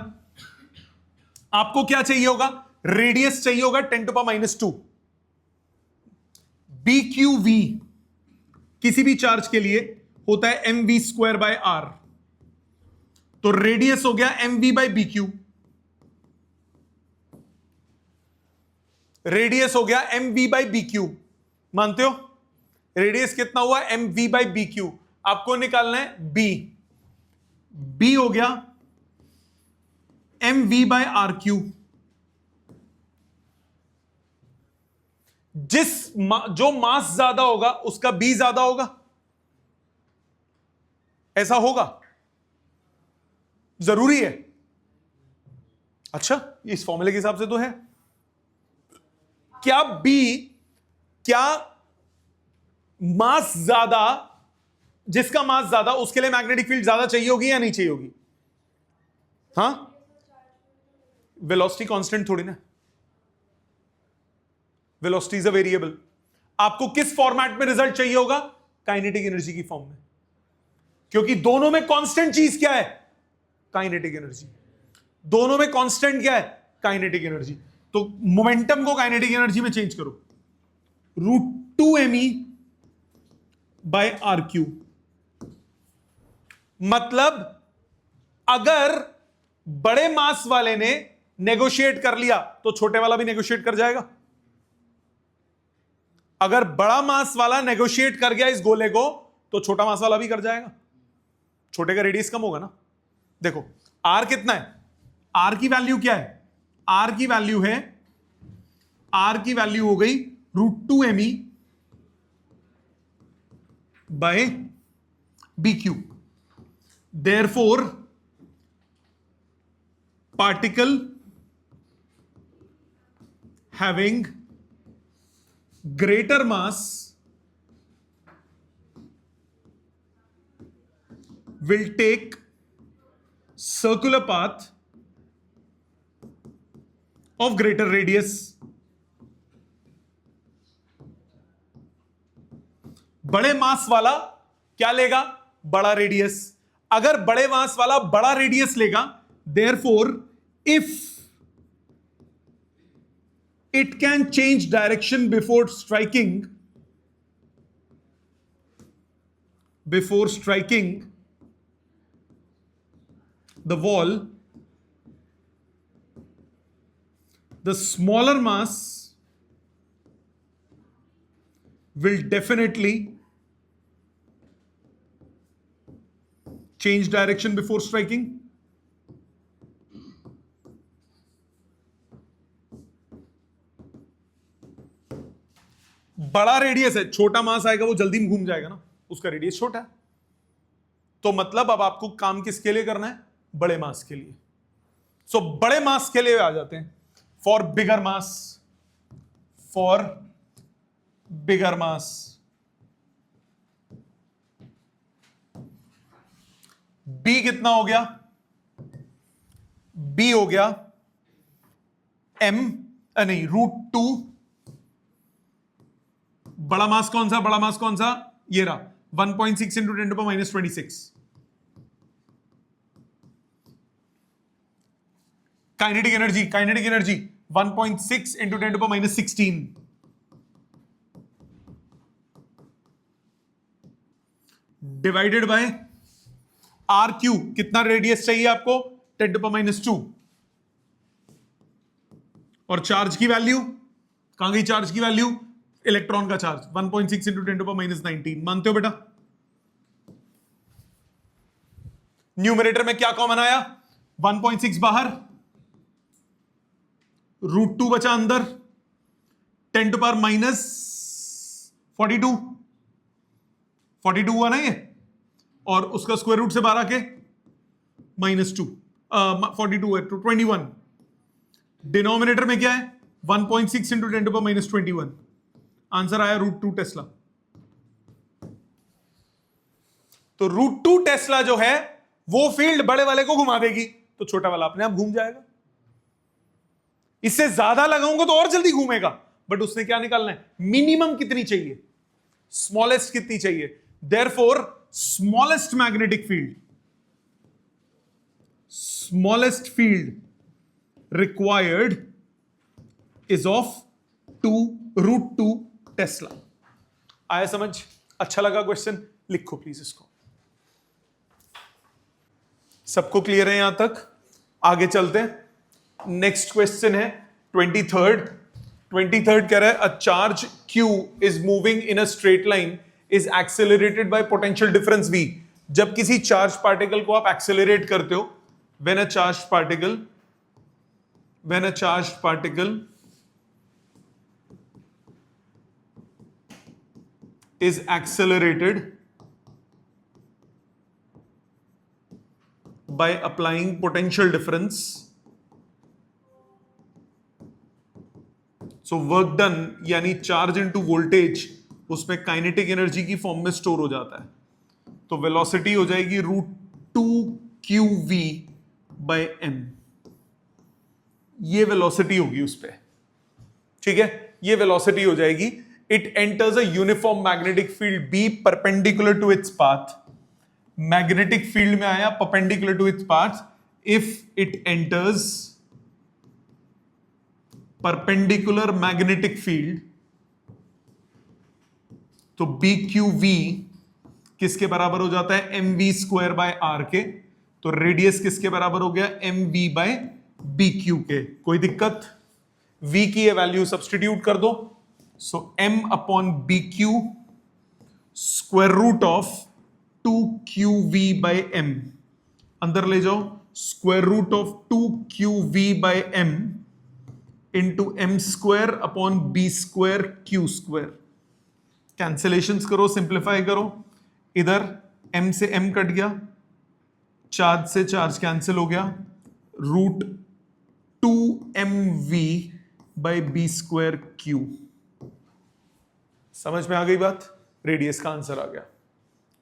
आपको क्या चाहिए होगा? रेडियस चाहिए होगा 10⁻²। BQV किसी भी चार्ज के लिए होता है mv²/r। तो रेडियस हो गया mv/bq। रेडियस हो गया mv/bq। मानते हो? रेडियस कितना हुआ? mv/bq। आपको निकालना है b हो गया mv/rq। जो मास ज्यादा होगा उसका b ज्यादा होगा, ऐसा होगा, जरूरी है। अच्छा, इस फॉर्मूले के हिसाब से तो है। क्या मास ज्यादा, जिसका मास ज्यादा उसके लिए मैग्नेटिक फील्ड ज्यादा चाहिए होगी या नहीं चाहिए होगी? हाँ, वेलोसिटी कांस्टेंट थोड़ी ना, वेलोसिटी इज अ वेरिएबल। आपको किस फॉर्मेट में रिजल्ट चाहिए होगा? काइनेटिक एनर्जी की फॉर्म में, क्योंकि दोनों में कांस्टेंट चीज क्या है? Kinetic energy. दोनों में कांस्टेंट क्या है? Kinetic energy. तो मोमेंटम को काइनेटिक एनर्जी में चेंज करो, √2me/rq। मतलब अगर बड़े मास वाले ने नेगोशिएट कर लिया तो छोटे वाला भी नेगोशिएट कर जाएगा। अगर बड़ा मास वाला नेगोशिएट कर गया इस गोले को तो छोटा मास वाला भी कर जाएगा। छोटे का रेडियस कम होगा ना। देखो आर कितना है? आर की वैल्यू क्या है? आर की वैल्यू है, आर की वैल्यू हो गई √2me/bq। Therefore particle having greater mass will take circular path of greater radius। बड़े मास वाला क्या लेगा? बड़ा रेडियस। अगर बड़े मास वाला बड़ा रेडियस लेगा, therefore if it can change direction before striking the wall, the smaller mass will definitely change direction before striking। बड़ा रेडियस है, छोटा मास आएगा वो जल्दी में घूम जाएगा ना, उसका रेडियस छोटा है। तो मतलब अब आपको काम किसके लिए करना है? बड़े मास के लिए। सो बड़े मास के लिए आ जाते हैं। फॉर बिगर मास बी कितना हो गया? बी हो गया नहीं √2। बड़ा मास कौन सा? बड़ा मास कौन सा? ये रहा 1.6 into 10⁻26। Kinetic energy 1.6 into 10⁻16 divided by RQ। कितना रेडियस चाहिए आपको? 10⁻²। और चार्ज की वैल्यू कहां गई? चार्ज की वैल्यू, इलेक्ट्रॉन का चार्ज 1.6 इंटू 10⁻19। मानते हो बेटा? न्यूमरेटर में क्या कॉमन आया? 1.6 बाहर, √2 बचा अंदर, 10⁻42 हुआ ना ये, और उसका स्क्वायर रूट से बाहर आके -2 42 है तो 21। डिनोमिनेटर में क्या है? 1.6 इंटू 10⁻21। आंसर आया √2 टेस्ला। तो √2 टेस्ला जो है वो फील्ड बड़े वाले को घुमा देगी, तो छोटा वाला अपने आप घूम जाएगा। इससे ज्यादा लगाऊंगा तो और जल्दी घूमेगा, बट उसने क्या निकालना है, मिनिमम कितनी चाहिए, स्मॉलेस्ट कितनी चाहिए। Therefore smallest magnetic field required is of √2 Tesla. आया समझ? अच्छा लगा क्वेश्चन? लिखो प्लीज इसको। सबको क्लियर है यहां तक? आगे चलते हैं। नेक्स्ट क्वेश्चन है 23rd कह रहा है a charge Q is moving in a straight line is accelerated bye potential difference V। जब किसी चार्ज पार्टिकल को आप एक्सेलरेट करते हो, when a charge particle is accelerated by applying potential difference, so work done यानी charge into voltage उसमें kinetic energy की form में स्टोर हो जाता है, तो वेलोसिटी हो जाएगी √2qv by m। ये वेलोसिटी होगी उस पे, ठीक है, ये वेलोसिटी हो जाएगी। It enters a uniform magnetic field B perpendicular to its path। Magnetic field में आया perpendicular to its path if it enters perpendicular magnetic field, तो BQV किसके बराबर हो जाता है, mv² by r के। तो रेडियस किसके बराबर हो गया, mv by bq के। कोई दिक्कत? v की ये वैल्यू सब्स्टिट्यूट कर दो, so m upon bq square root of 2qv by m, अंदर ले जाओ, square root of 2qv by m into m² upon b² q²। Cancellations करो, सिंप्लीफाई करो, इधर m से m कट गया, चार्ज से चार्ज कैंसिल हो गया, √2mv by b² q। समझ में आ गई बात? रेडियस का आंसर आ गया,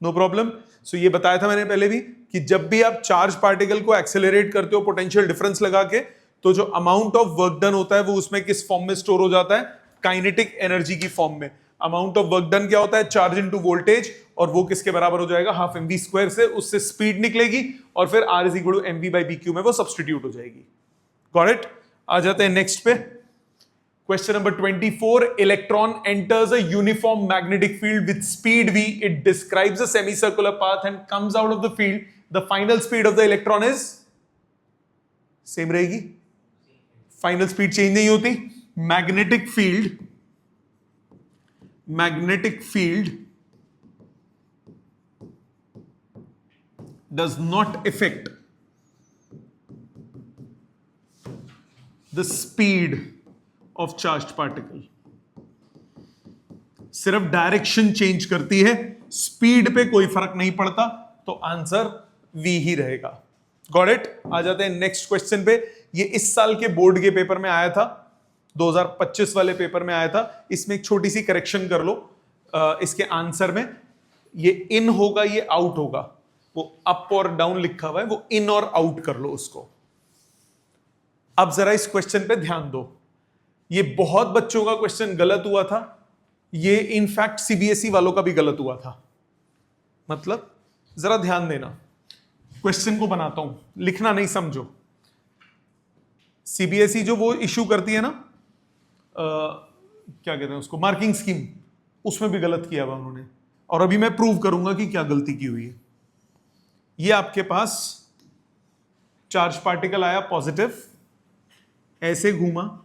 नो प्रॉब्लम। सो ये बताया था मैंने पहले भी कि जब भी आप चार्ज पार्टिकल को एक्सेलरेट करते हो पोटेंशियल डिफरेंस लगा के, तो जो अमाउंट ऑफ वर्क डन होता है वो उसमें किस फॉर्म में स्टोर हो जाता है, काइनेटिक एनर्जी की फॉर्म में। अमाउंट ऑफ वर्क डन क्या होता है, चार्ज इनटू वोल्टेज, और वो किसके बराबर हो जाएगा, हाफ mv² से, उससे स्पीड निकलेगी और फिर r is equal to mv by bq में वो सब्स्टिट्यूट हो जाएगी। Got it? आ जाते हैं नेक्स्ट पे। Question number 24, electron enters a uniform magnetic field with speed v. It describes a semicircular path and comes out of the field. The final speed of the electron is same रहेगी, final speed change नहीं होती। Magnetic field does not affect the speed of charged particle, सिर्फ direction change करती है, speed पे कोई फर्क नहीं पड़ता, तो आंसर वी ही रहेगा। Got it? आ जाते हैं नेक्स्ट क्वेश्चन पे। ये इस साल के बोर्ड के पेपर में आया था, 2025 वाले पेपर में आया था। इसमें एक छोटी सी करेक्शन कर लो इसके आंसर में, ये इन होगा, ये आउट होगा, वो अप और डाउन लिखा हुआ है, वो इन और आउट कर लो उसको। अब जरा इस क्वेश्चन पे ध्यान दो, ये बहुत बच्चों का क्वेश्चन गलत हुआ था, ये इनफैक्ट सीबीएसई वालों का भी गलत हुआ था। मतलब जरा ध्यान देना, क्वेश्चन को बनाता हूं, लिखना नहीं, समझो। सीबीएसई जो वो इशू करती है ना, क्या कहते हैं उसको, मार्किंग स्कीम, उसमें भी गलत किया हुआ उन्होंने, और अभी मैं प्रूव करूंगा कि क्या गलती की हुई है। ये आपके पास चार्ज पार्टिकल आया पॉजिटिव, ऐसे घूमा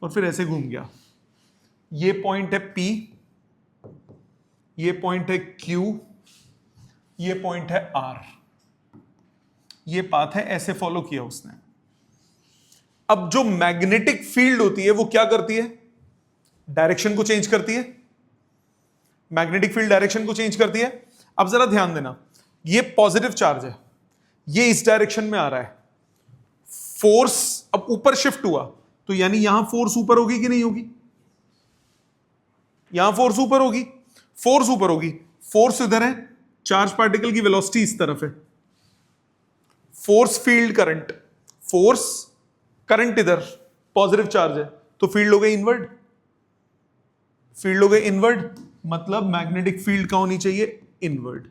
और फिर ऐसे घूम गया। ये पॉइंट है P, ये पॉइंट है Q, ये पॉइंट है R। ये पाथ है, ऐसे फॉलो किया उसने। अब जो मैग्नेटिक फील्ड होती है वो क्या करती है, डायरेक्शन को चेंज करती है। मैग्नेटिक फील्ड डायरेक्शन को चेंज करती है। अब जरा ध्यान देना, ये पॉजिटिव चार्ज है, ये इस डायरेक्शन में आ रहा है, फोर्स अब ऊपर शिफ्ट हुआ, तो यानी यहां फोर्स ऊपर होगी कि नहीं होगी, यहां फोर्स ऊपर होगी, फोर्स ऊपर होगी, फोर्स इधर है, चार्ज पार्टिकल की वेलोसिटी इस तरफ है, force field current, force current इधर, पॉजिटिव चार्ज है तो फील्ड हो गए इनवर्ड, फील्ड हो गए इनवर्ड, मतलब मैग्नेटिक फील्ड का होनी चाहिए इनवर्ड।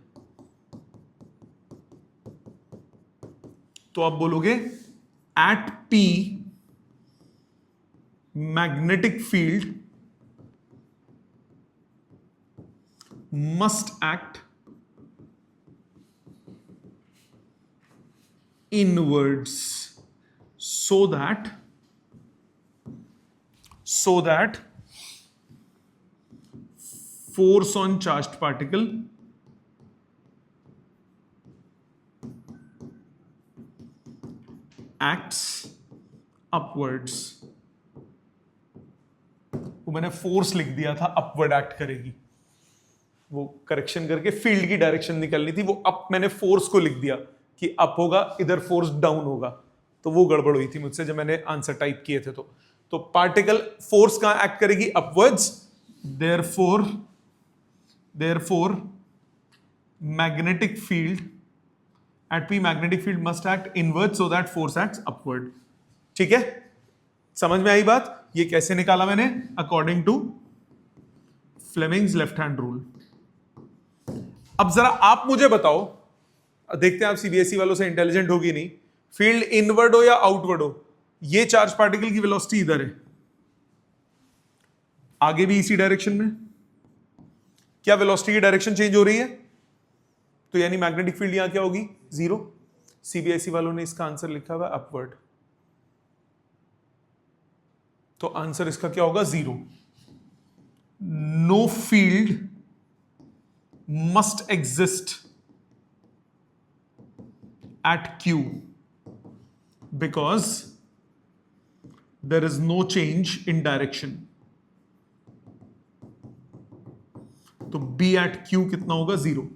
तो आप बोलोगे at P magnetic field must act inwards so that force on charged particle acts upwards। वो मैंने फोर्स लिख दिया था, अपवर्ड एक्ट करेगी, वो करेक्शन करके फील्ड की डायरेक्शन निकलनी थी, वो अप, मैंने फोर्स को लिख दिया कि अप होगा, इधर फोर्स डाउन होगा, तो वो गड़बड़ हुई थी मुझसे जब मैंने आंसर टाइप किए थे। तो पार्टिकल फोर्स कहां एक्ट करेगी? Upwards, therefore magnetic field eight P magnetic field must act inward so that force acts upward. ठीक है, समझ में आई बात? ये कैसे निकाला मैंने? According to Fleming's left hand rule. अब जरा आप मुझे बताओ, देखते हैं आप सीबीएसई वालों से इंटेलिजेंट होगी नहीं, फील्ड इनवर्ड हो या आउटवर्ड हो, ये चार्ज पार्टिकल की वेलोसिटी इधर है, आगे भी इसी डायरेक्शन में, क्या वेलोसिटी की डायरेक्शन चेंज हो रही है? तो यानी मैग्नेटिक फील्ड यहां क्या होगी? जीरो। सीबीएसई वालों ने इसका आंसर लिखा हुआ अपवर्ड, तो आंसर इसका क्या होगा? Zero. Know field must exist at Q because there is no change in direction। तो B at Q कितना होगा? जीरो।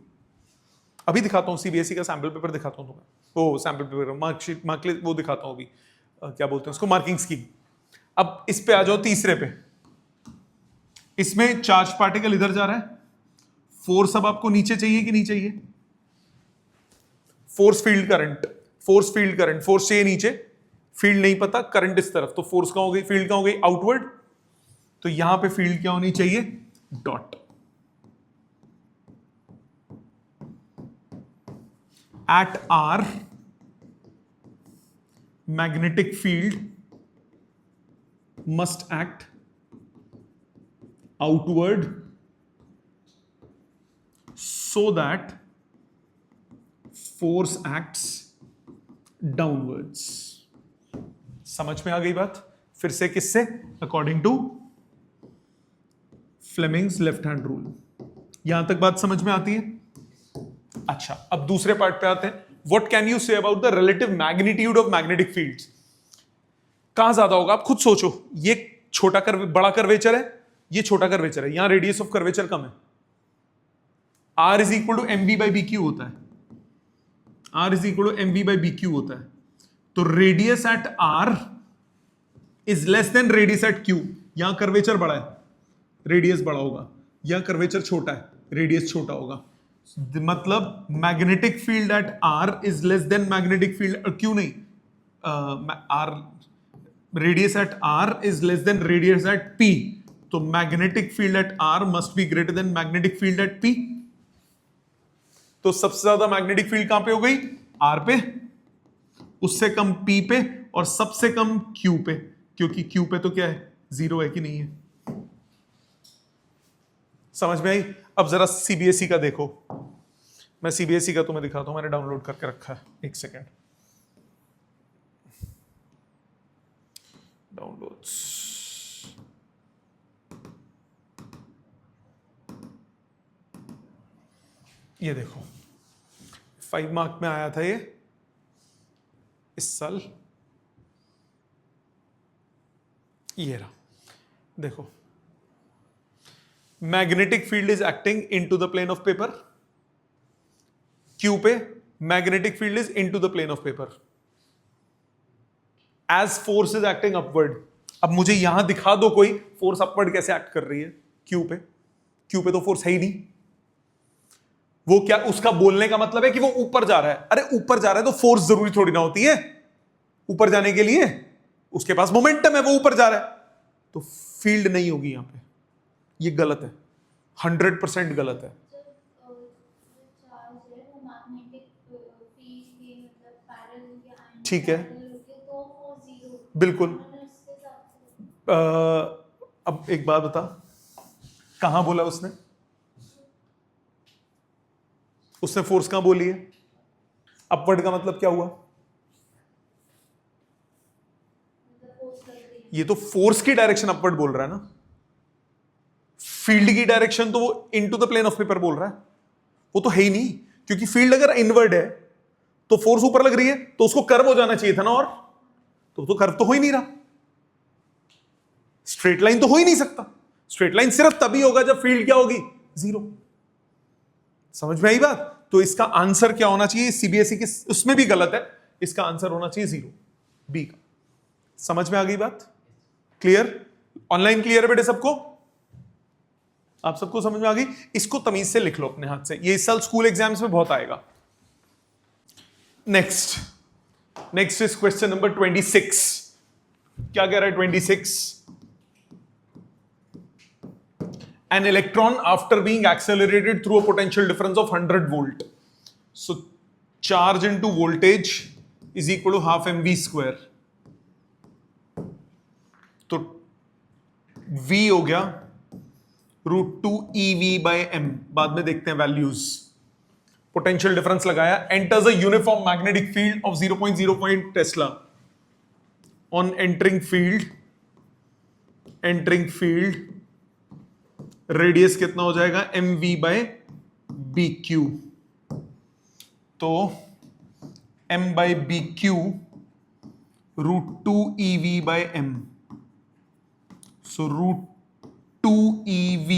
अभी दिखाता हूं, सीबीएसई का सैंपल पेपर दिखाता हूं तुम्हें, वो सैंपल पेपर मार्कशीट मार्कलिस्ट वो दिखाता हूं अभी, क्या बोलते हैं उसको, मार्किंग स्कीम। अब इस पे आ जाओ, तीसरे पे। इसमें चार्ज पार्टिकल इधर जा रहा है, फोर्स अब आपको नीचे चाहिए कि नहीं चाहिए? Force field current, force field current, force चाहिए नीचे, फील्ड नहीं पता, करंट इस तरफ, तो फोर्स कहां हो गई? फील्ड कहां हो गई? आउटवर्ड। तो यहां पे फील्ड क्या होनी चाहिए? Dot. At R magnetic field must act outward so that force acts downwards। समझ में आ गई बात? फिर से किससे? According to Fleming's left hand rule. यहां तक बात समझ में आती है? अच्छा, अब दूसरे पार्ट पे आते हैं। What can you say about the relative magnitude of magnetic fields? कहां ज्यादा होगा? आप खुद सोचो, ये बड़ा कर्वेचर है, ये छोटा कर्वेचर है, यहां रेडियस ऑफ कर्वेचर कम है, R is equal to M B by B Q होता है, R is equal to M B by B Q होता है। तो radius at R is less than radius at Q। यहां कर्वेचर बड़ा है, रेडियस बड़ा होगा, यहां कर्वेचर छोटा है, रेडियस छोटा होगा, मतलब magnetic field at R is less than magnetic field Q नहीं, radius at R is less than radius at P, तो magnetic field at R must be greater than magnetic field at P। तो सबसे ज्यादा magnetic field कहां पे हो गई? R पे, उससे कम P पे, और सबसे कम Q पे, क्योंकि Q पे तो क्या है? जीरो है कि नहीं है? समझ में आई? अब जरा सीबीएसई का देखो, मैं सीबीएसई का तुम्हें दिखाता हूं, मैंने डाउनलोड करके रखा है, एक सेकेंड। डाउनलोड्स, ये देखो 5 मार्क में आया था ये इस साल, ये रहा, देखो magnetic field is acting into the plane of paper, Q पे magnetic field is into the plane of paper, as force is acting upward. अब मुझे यहां दिखा दो कोई फोर्स अपवर्ड कैसे एक्ट कर रही है क्यू पे, क्यू पे तो फोर्स है ही नहीं। वो क्या, उसका बोलने का मतलब है कि वो ऊपर जा रहा है। अरे ऊपर जा रहा है तो फोर्स जरूरी थोड़ी ना होती है ऊपर जाने के लिए, उसके पास मोमेंटम है, वो ऊपर जा रहा है, तो फील्ड नहीं होगी यहां पे। ये गलत है, 100% गलत है। ठीक है, बिल्कुल। अब एक बात बता, कहां बोला उसने फोर्स कहां बोली है? अपवर्ड का मतलब क्या हुआ? ये तो फोर्स की डायरेक्शन अपवर्ड बोल रहा है ना, फील्ड की डायरेक्शन तो वो into the plane of paper बोल रहा है, वो तो है ही नहीं, क्योंकि फील्ड अगर इनवर्ड है तो फोर्स ऊपर लग रही है, तो उसको कर्व हो जाना चाहिए था ना, और तो कर्व तो हो ही नहीं रहा, स्ट्रेट लाइन तो हो ही नहीं सकता। स्ट्रेट लाइन सिर्फ तभी होगा जब फील्ड क्या होगी? जीरो। समझ में आई बात? तो इसका आंसर क्या होना चाहिए? सीबीएसई के उसमें भी गलत है, इसका आंसर होना चाहिए जीरो, बी का। समझ में आ गई बात? क्लियर? ऑनलाइन क्लियर है बेटे सबको? आप सबको समझ में आ गई? इसको तमीज से लिख लो अपने हाथ से, ये इस साल स्कूल एग्जाम्स में बहुत आएगा। Next is question number 26। क्या कह रहा है 26? An electron after being accelerated through a potential difference of 100 volt, so charge into voltage is equal to half mv square, तो v हो गया √2 ev by m, बाद में देखते हैं वैल्यूज। पोटेंशियल डिफरेंस लगाया, enters a uniform magnetic field of 0.0 Tesla on entering field रेडियस कितना हो जाएगा? mv बाय bq, तो m by bq √2 ev by m, so √2 ev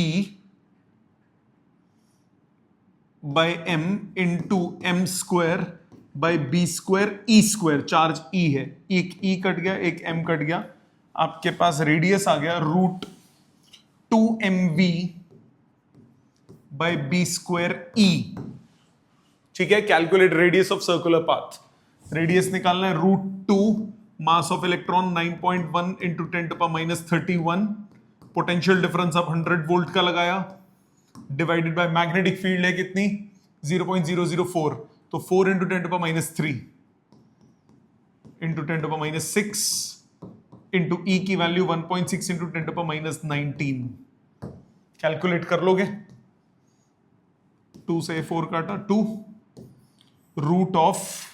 by m into m square by b square e square, charge e है, एक e cut गया, एक m cut गया, आपके पास रेडियस आ गया √2 mv by b square e। ठीक है, calculate radius of circular path. Radius निकालना है √2, mass of electron 9.1 into 10⁻31, potential difference अब 100 वोल्ट का लगाया, डिवाइडेड बाय मैग्नेटिक फील्ड है कितनी? 0.004, तो 4 इंटू 10⁻³ इंटू 10⁻6 इंटू ई की वैल्यू 1.6 इंटू 10⁻19। कैलकुलेट कर लोगे? 2 से 4 काटा, 2 रूट ऑफ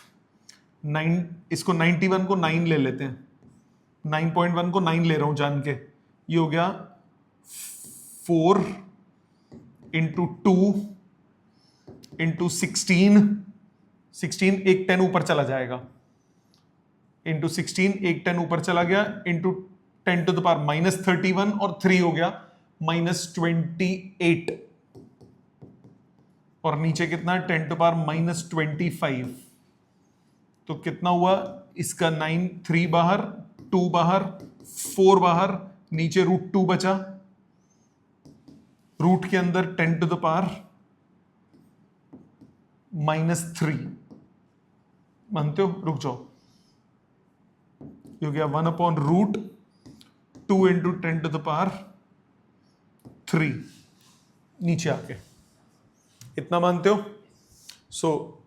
9, इसको 91 को 9 ले लेते हैं, 9.1 को 9 ले रहा हूं जान के, ये हो गया 4 इंटू 2 इंटू 16, एक 10 ऊपर चला जाएगा, इंटू 16 एक 10 ऊपर चला गया, इंटू 10⁻31 और 3 हो गया -28, और नीचे कितना? 10⁻25, तो कितना हुआ इसका? 9, 3 बाहर, 2 बाहर, 4 बाहर, नीचे √2 बचा, रूट के अंदर 10⁻³ मानते हो? रुक जाओ, ये हो गया 1/√2 इंटू 10⁻³ नीचे आके, इतना मानते हो? सो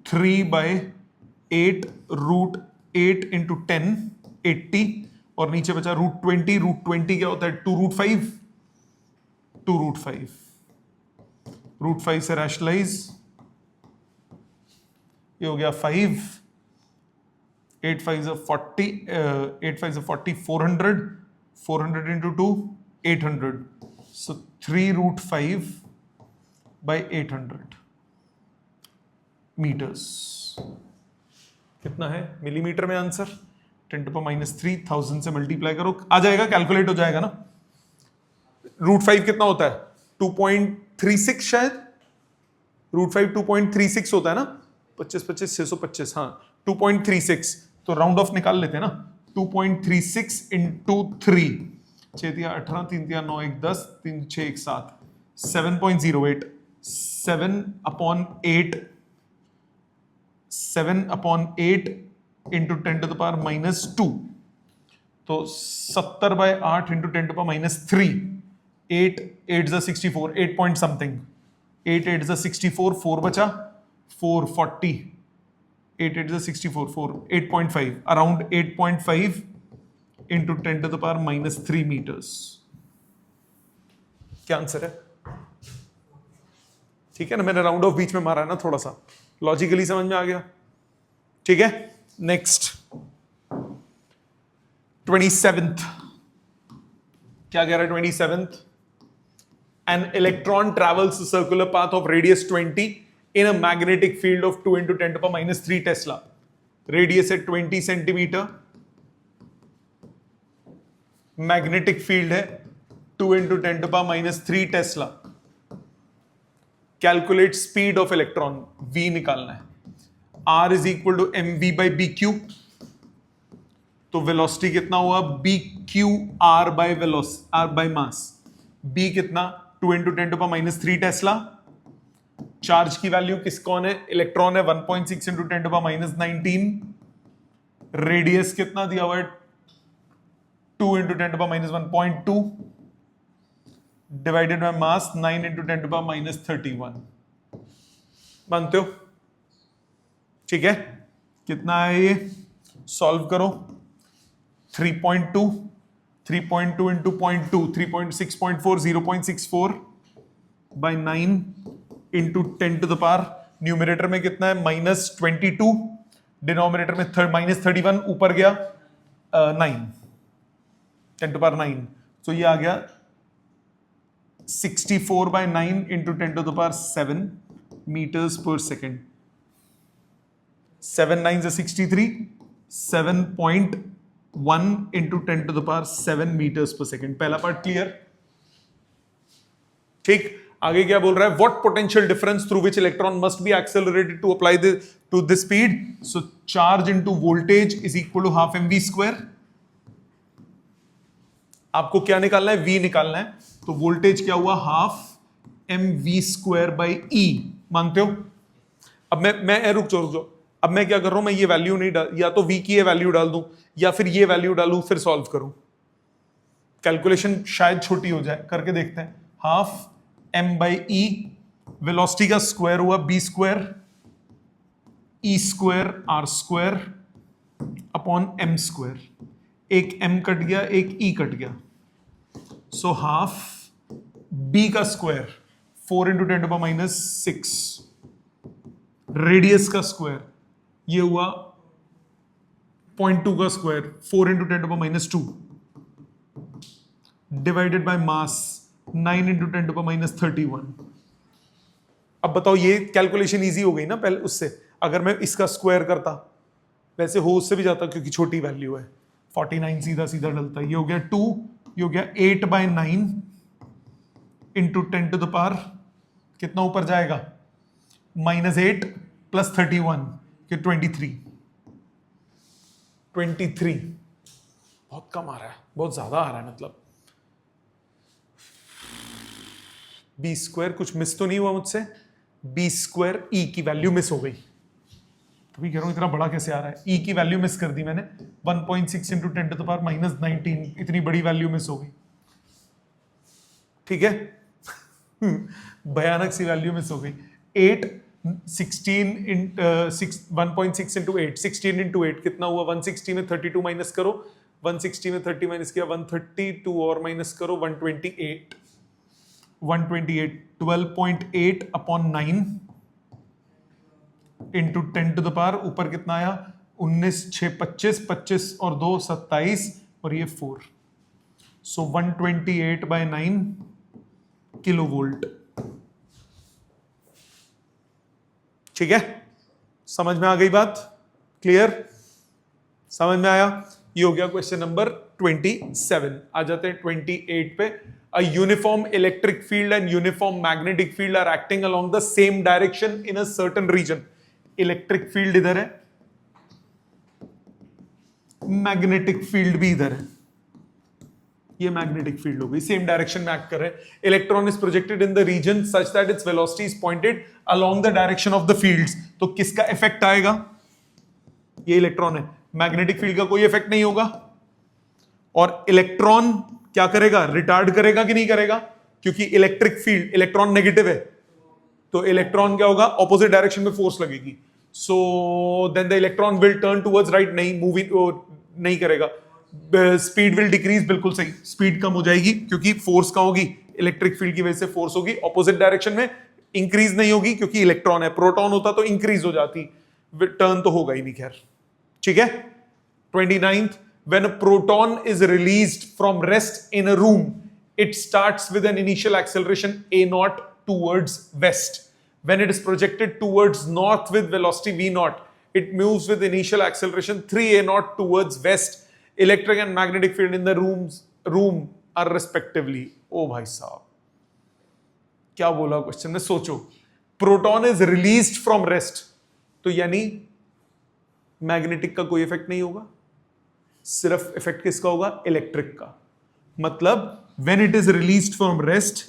3/8 √8 इंटू 10, 80, और नीचे बचा √20, √20 क्या होता है? 2√5, 2√5 से रैशनलाइज, ये हो गया 5, 8 5 40, 8 5 40, 400 इंटू 2, 800, सो 3√5/800 मीटर्स। कितना है मिलीमीटर में आंसर? 10⁻³ 1000 से मल्टीप्लाई करो, आ जाएगा, कैलकुलेट हो जाएगा ना। √5 कितना होता है? 2.36 शायद, √5 2.36 होता है ना, 25 25 625, हाँ 2.36, तो राउंड ऑफ निकाल लेते हैं ना, 2.36 into 3, 6 × 18, 3 × 9 1 10, 3 6 1 7, 7.08, 7/8 into 10 to the power minus 2, तो 70/8 into 10 to the power minus 3, 8 8 is 64, 8 point something, 8 8 is 64, 4 बचा, 440, 8 8 is 64, 4 8.5, around 8.5 into 10 to the power minus 3 meters. क्या आंसर है? ठीक है ना, मैंने राउंड ऑफ बीच में मारा है ना, थोड़ा सा लॉजिकली समझ में आ गया. ठीक है, नेक्स्ट 27th क्या कह रहा है? 27th, an electron travels a circular path of radius 20 in a magnetic field of 2 into 10 to the power minus 3 Tesla. Radius है 20 सेंटीमीटर, मैग्नेटिक फील्ड है 2 into 10 to the power minus 3 Tesla. Calculate speed of electron, v निकालना है. r is equal to mv by bq, तो velocity कितना हुआ? bq r by mass. b कितना? 2 into 10 to the power minus 3 Tesla. Charge की value कौन है? Electron है, 1.6 into 10 to the power minus 19. Radius कितना दिया हुआ है? 2 into 10 to the power minus 1.2 divided by mass 9 into 10 to the power minus 31. मानते हो? ठीक है, कितना है ये? सॉल्व करो. 3.2 into 0.2, 3.6.4, 0.64 by 9 into 10 to the power. Numerator में कितना है? -22, डिनोमिनेटर में -31, ऊपर गया 9, 10 to the power 9, तो ये आ गया 64 by 9 into 10 to the power 7 meters per second. 7 9s are 63, 7.1 into 10 to the power 7 meters per second. पहला पार्ट क्लियर? ठीक, आगे क्या बोल रहा है? What potential difference through which electron must be accelerated to apply to this speed? So charge into voltage is equal to half mv square. आपको क्या निकालना है? v निकालना है. तो वोल्टेज क्या हुआ? Half mv square by E. मानते हो? अब मैं रुक जाओ. अब मैं क्या कर रहा हूं? मैं ये वैल्यू नहीं डाल, या तो v की ये वैल्यू डाल दूं या फिर ये वैल्यू डालूं, फिर सॉल्व करूं. कैलकुलेशन शायद छोटी हो जाए, करके देखते हैं. Half m by E, velocity का स्क्वायर हुआ b square, e square r square upon m square. एक m कट गया, एक e कट गया. सो हाफ b का square 4 into 10 to the power minus 6, radius का स्क्वायर ये हुआ 0.2 का square 4 into 10 to the power minus 2 divided by mass 9 into 10 to the power minus 31. अब बताओ, ये कैलकुलेशन इजी हो गई ना पहले उससे. अगर मैं इसका स्क्वायर करता, वैसे हो उससे भी जाता क्योंकि छोटी वैल्यू है, 49 सीधा सीधा डलता है. ये हो गया 2, ये हो गया 8 by 9 into 10 to the power कितना ऊपर जाएगा? -8 plus 31 के 23. बहुत कम आ रहा है, बहुत ज्यादा आ रहा है. मतलब बी स्क्वायर कुछ मिस तो नहीं हुआ मुझसे? बी स्क्वायर ई की वैल्यू मिस हो गई, तभी कह रहा हूं इतना बड़ा कैसे आ रहा है. ई की वैल्यू मिस कर दी मैंने, 1.6 into 10 to the power minus 19. इतनी बड़ी वैल्यू मिस हो गई. ठीक है, भयानक सी वैल्यू मिस हो गई. 1.6 into 8, 16 into 8 कितना हुआ? 160 में 32 माइनस करो, 160 में 30 माइनस किया 132 और माइनस करो 128. 12.8 upon 9 into 10 to the power, ऊपर कितना आया? 19 6 25, 25 और 2 27 और ये 4. सो 128 by 9 किलो वोल्ट. ठीक है, समझ में आ गई बात? क्लियर? समझ में आया? ये हो गया क्वेश्चन नंबर 27. आ जाते हैं 28 पे. A uniform electric field and uniform magnetic field are acting along the same direction in a certain region. Electric field इधर है, मैग्नेटिक फील्ड भी इधर है. ये मैग्नेटिक फील्ड हो गई, सेम डायरेक्शन में एक्ट कर रहे हैं. Electron is projected in the region such that its velocity is pointed along the direction of the fields. तो किसका इफेक्ट आएगा? ये इलेक्ट्रॉन है. मैग्नेटिक फील्ड का कोई इफेक्ट नहीं होगा. और इलेक्ट्रॉन क्या करेगा? रिटार्ड करेगा कि नहीं करेगा? क्योंकि इलेक्ट्रिक फील्ड, इलेक्ट्रॉन नेगेटिव है, तो इलेक्ट्रॉन क्या होगा? ऑपोजिट डायरेक्शन में फोर्स लगेगी. So then the electron will turn towards right. नहीं, मूविंग नहीं करेगा. Speed will decrease. बिल्कुल सही, स्पीड कम हो जाएगी क्योंकि फोर्स कहाँ होगी? इलेक्ट्रिक फील्ड की वजह से फोर्स होगी. ऑपोजिट डायरेक्शन में इंक्रीज नहीं होगी क्योंकि इलेक्ट्रॉन है. प्रोटॉन होता तो इंक्रीज हो जाती, टर्न तो होगा ही नहीं. खैर ठीक है. 29th, when a proton is released from rest in a room, it starts with an initial acceleration a naught towards west. When it is projected towards north with velocity v naught, it moves with initial acceleration 3a naught towards west. Electric and magnetic field in the room are respectively. ओ भाई साहब, क्या बोला question में? सोचो. Proton is released from rest, तो यानी magnetic का कोई इफेक्ट नहीं होगा, सिर्फ इफेक्ट किसका होगा? इलेक्ट्रिक का. मतलब when it is released from rest,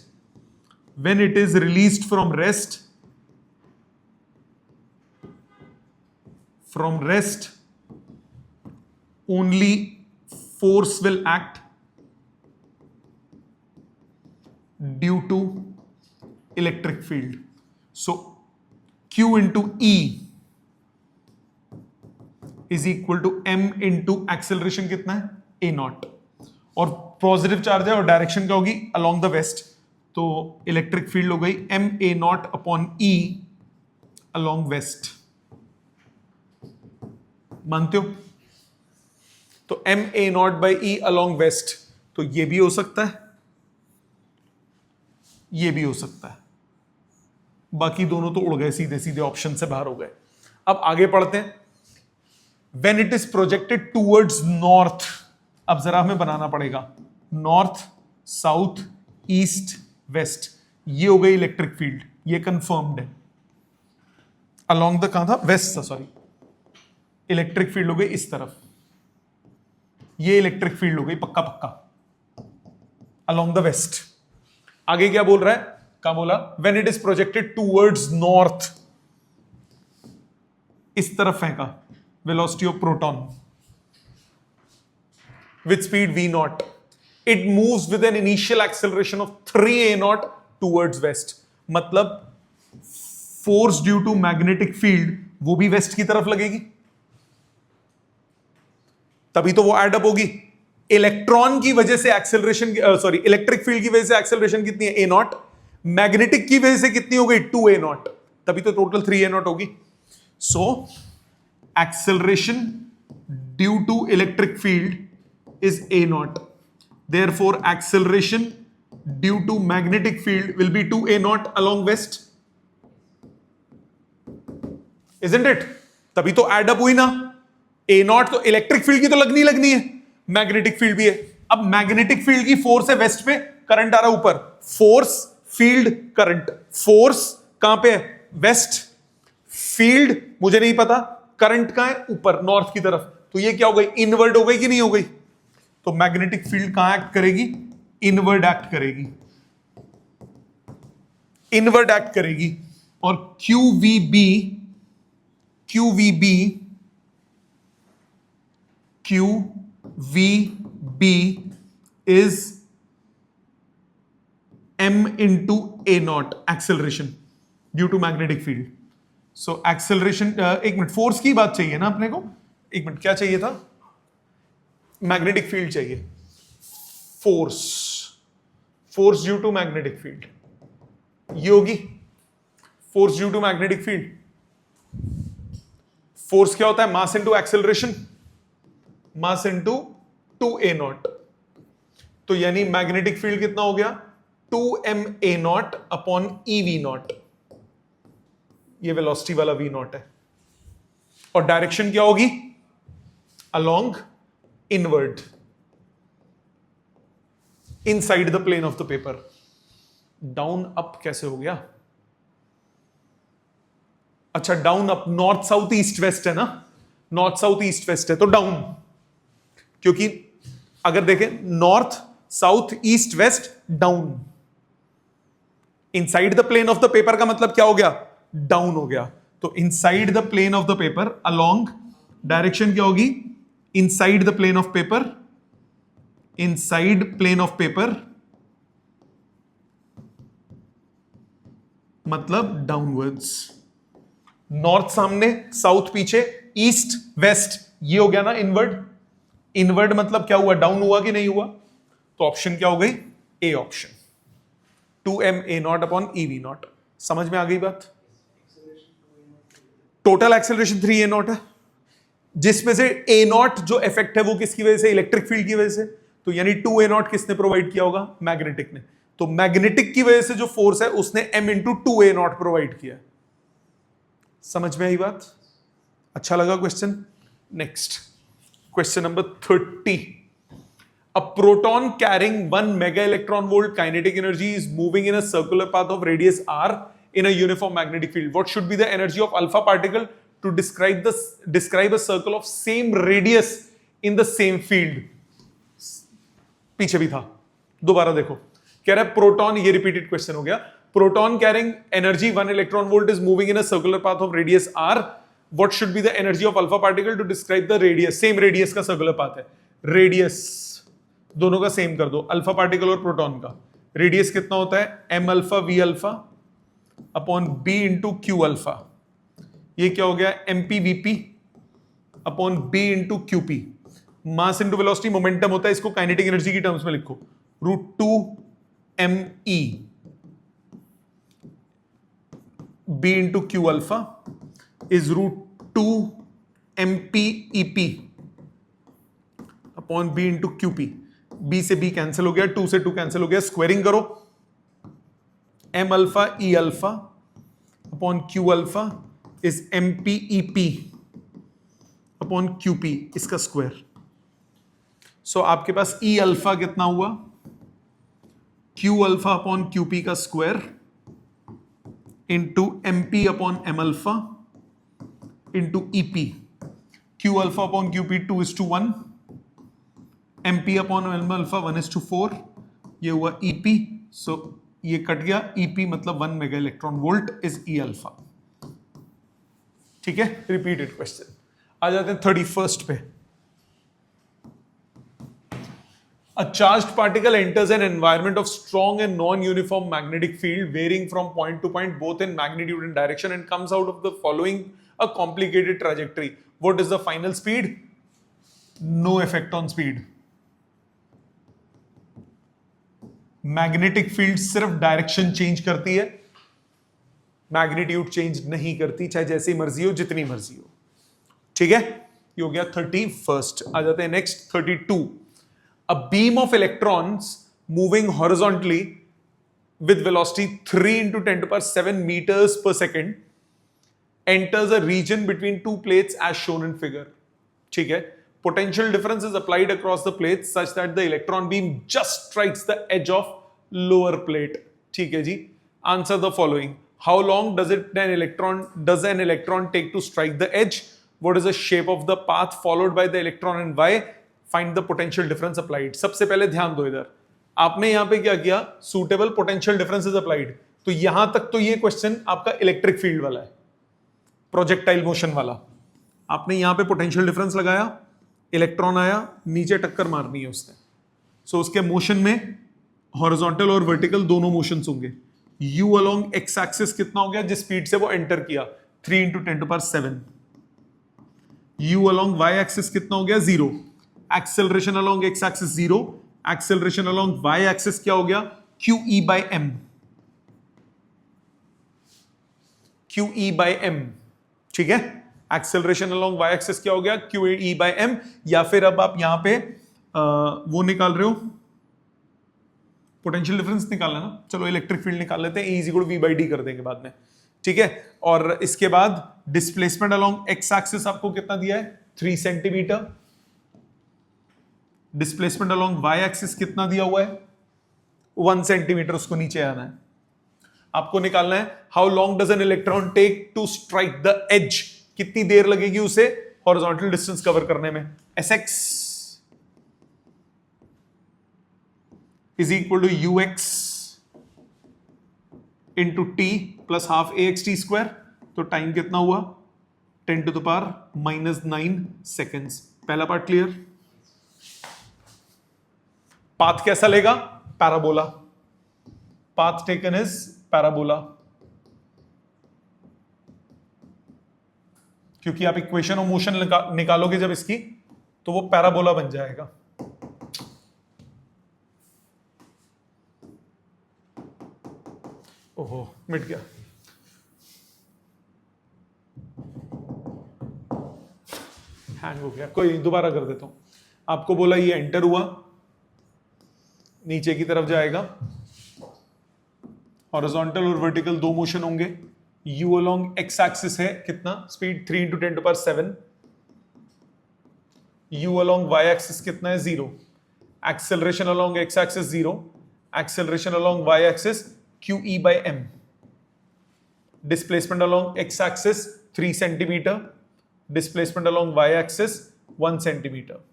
when it is released from rest, from rest only force will act due to electric field. So Q into E is equal to m into acceleration कितना है? a naught. और positive charge है और direction क्या होगी? along the west. तो electric field हो गई m a naught upon E along west. मानते हो? तो m a naught by E along west. तो ये भी हो सकता है, ये भी हो सकता है. बाकी दोनों तो उड़ गए, सीधे सीधे ऑप्शन से बाहर हो गए. अब आगे पढ़ते हैं. When it is projected towards north, अब जरा हमें बनाना पड़ेगा. नॉर्थ, साउथ, ईस्ट, वेस्ट, ये हो गई इलेक्ट्रिक फील्ड, ये कंफर्म्ड है. अलोंग द कहां था? वेस्ट था, सॉरी. इलेक्ट्रिक फील्ड हो गई इस तरफ, ये इलेक्ट्रिक फील्ड हो गई पक्का पक्का अलोंग द वेस्ट. आगे क्या बोल रहा है? क्या बोला? When it is projected towards north, इस तरफ फेंका, velocity of proton with speed v naught, it moves with an initial acceleration of 3a naught towards west. मतलब force due to magnetic field वो भी वेस्ट की तरफ लगेगी, तभी तो वो एड अप होगी. इलेक्ट्रॉन की वजह से एक्सेलरेशन, सॉरी इलेक्ट्रिक फील्ड की वजह से एक्सेलरेशन कितनी है? a naught. मैग्नेटिक की वजह से कितनी हो गई? 2a naught. तभी तो टोटल 3a naught होगी. So acceleration due to electric field is a naught. Therefore acceleration due to magnetic field will be 2a naught along west. Isn't it? तभी तो एड अप हुई ना. a naught तो electric field की तो लगनी है, मैग्नेटिक फील्ड भी है. अब मैग्नेटिक फील्ड की फोर्स है वेस्ट पे, करंट आ रहा है ऊपर. Force, field, current. फोर्स कहां पे है? वेस्ट. फील्ड मुझे नहीं पता, करंट कहां है? ऊपर नॉर्थ की तरफ. तो ये क्या हो गई? इनवर्ड हो गई कि नहीं हो गई? तो मैग्नेटिक फील्ड कहां एक्ट करेगी? इनवर्ड एक्ट करेगी, इनवर्ड एक्ट करेगी. और QVB is m into a naught acceleration due to magnetic field. So acceleration, एक मिनट, फोर्स की बात चाहिए ना अपने को. एक मिनट, क्या चाहिए था? मैग्नेटिक फील्ड चाहिए. Force due to magnetic field ये होगी. Force due to magnetic field. Force क्या होता है? Mass into acceleration, mass into 2a naught. तो यानी मैग्नेटिक फील्ड कितना हो गया? 2ma naught upon ev naught. ये वेलोसिटी वाला v naught है. और डायरेक्शन क्या होगी? Along inward, inside the plane of the paper. Down up कैसे हो गया? अच्छा, down up, north south east west है ना. नॉर्थ साउथ ईस्ट वेस्ट है तो डाउन, क्योंकि अगर देखें north south, east, west, down. Inside the plane of the paper का मतलब क्या हो गया? डाउन हो गया। तो inside the plane of the paper along, direction क्या होगी? Inside the plane of paper, inside plane of paper मतलब डाउनवर्ड्स। नॉर्थ सामने, साउथ पीछे, ईस्ट वेस्ट, ये हो गया ना इनवर्ड। इनवर्ड मतलब क्या हुआ? डाउन हुआ कि नहीं हुआ? तो ऑप्शन क्या हो गई? A option, 2m a not upon ev not. समझ में आ गई बात? टोटल एक्सेलरेशन 3a नॉट है, जिसमें से a नॉट जो इफेक्ट है वो किसकी वजह से? इलेक्ट्रिक फील्ड की वजह से। तो यानी 2a नॉट किसने प्रोवाइड किया होगा? मैग्नेटिक ने। तो मैग्नेटिक की वजह से जो फोर्स है उसने m into 2a not provide किया। समझ में आई बात? अच्छा लगा question? Next question number 30। A proton carrying 1 mega electron volt kinetic energy is moving in a circular path of radius r in a uniform magnetic field. What should be the energy of alpha particle to describe a circle of same radius in the same field? पीछे भी था, दोबारा देखो। कह रहा है proton, ये repeated question हो गया। Proton carrying energy 1 electron volt is moving in a circular path of radius r. What should be the energy of alpha particle to describe the radius? Same radius का circular path है। Radius दोनों का same कर दो, alpha particle और proton का। Radius कितना होता है? m alpha v alpha upon b into Q alpha. ये क्या हो गया? mp vp upon b into Q P. Mass into velocity momentum होता है, इसको काइनेटिक एनर्जी की टर्म्स में लिखो, √2 me b into Q alpha is √2 mp ep upon b into Q P. b से b कैंसिल हो गया, 2 से 2 कैंसिल हो गया, स्क्वायरिंग करो, m alpha e alpha upon q alpha is mp ep upon qp, इसका स्क्वायर। सो आपके पास e alpha कितना हुआ? q अल्फा अपॉन qp का square into mp upon m alpha into ep। q alpha upon qp 2:1, mp upon m alpha 1:4, ये हुआ ep। सो ये cut गया, ep मतलब 1 mega electron volt is e alpha. ठीक है, रिपीटेड क्वेश्चन। आ जाते हैं 31st पे। A charged particle enters an environment of strong and non-uniform magnetic field varying from point to point both in magnitude and direction and comes out of the following a complicated trajectory. What is the final speed? No effect on speed. Magnetic field सिर्फ direction change करती है, magnitude change नहीं करती, चाहे जैसी मर्जी हो, जितनी मर्जी हो। ठीक है, ये हो गया 31st। आ जाते हैं next 32। A beam of electrons moving horizontally with velocity 3 into 10 to the power 7 meters per second enters a region between two plates as shown in figure. ठीक है, potential difference is applied across the plates such that the electron beam just strikes the edge of lower plate. ठीक है जी, answer the following. How long does an electron take to strike the edge? What is the shape of the path followed by the electron and why? Find the potential difference applied. सबसे पहले ध्यान दो, इधर आपने यहां पे क्या किया? suitable potential difference is applied. तो यहां तक तो ये क्वेश्चन आपका इलेक्ट्रिक फील्ड वाला है, प्रोजेक्टाइल मोशन वाला। आपने यहां पे पोटेंशियल डिफरेंस लगाया, इलेक्ट्रॉन आया, नीचे टक्कर मारनी है उसने। सो उसके मोशन में हॉरिजॉन्टल और वर्टिकल दोनों मोशंस होंगे। u अलोंग एक्स एक्सिस कितना हो गया जिस स्पीड से वो एंटर किया? 3 into 10 to the power 7। u along y axis कितना हो गया? 0। Acceleration along X axis 0, acceleration along y axis क्या हो गया? QE by m, QE by m। ठीक है, एक्सेलरेशन अलोंग y एक्सिस क्या हो गया? QE by m। या फिर अब आप यहां पे वो निकाल रहे हो, पोटेंशियल डिफरेंस निकालना ना, चलो इलेक्ट्रिक फील्ड निकाल लेते हैं, E is equal to V by D कर देंगे बाद में। ठीक है, और इसके बाद डिस्प्लेसमेंट अलोंग एक्स एक्सिस आपको कितना दिया है? 3 centimetre. Displacement along y axis कितना दिया हुआ है? 1 सेंटीमीटर, उसको नीचे आना है। आपको निकालना है how long does an electron take to strike the edge, कितनी देर लगेगी उसे हॉरिजॉन्टल डिस्टेंस कवर करने में? Sx। Is equal to U X into T plus half A X T square. तो टाइम कितना हुआ 10⁻⁻⁹ सेकेंड्स। पहला पार्ट क्लियर। पाथ कैसा लेगा parabola. Path taken is parabola, क्योंकि आप इक्वेशन ऑफ मोशन निकालोगे जब इसकी तो वो पैराबोला बन जाएगा। ओहो मिट गया। हैंग हो गया, कोई दोबारा कर देता हूं। आपको बोला ये एंटर हुआ, नीचे की तरफ जाएगा, हॉरिजॉन्टल और वर्टिकल दो मोशन होंगे। u अलोंग x एक्सिस है कितना speed 3 × 10⁻⁷। u along y axis कितना है 0। Acceleration along x axis 0, acceleration along y axis QE/m। Displacement along x axis 3 centimetre, displacement along y axis 1 centimetre.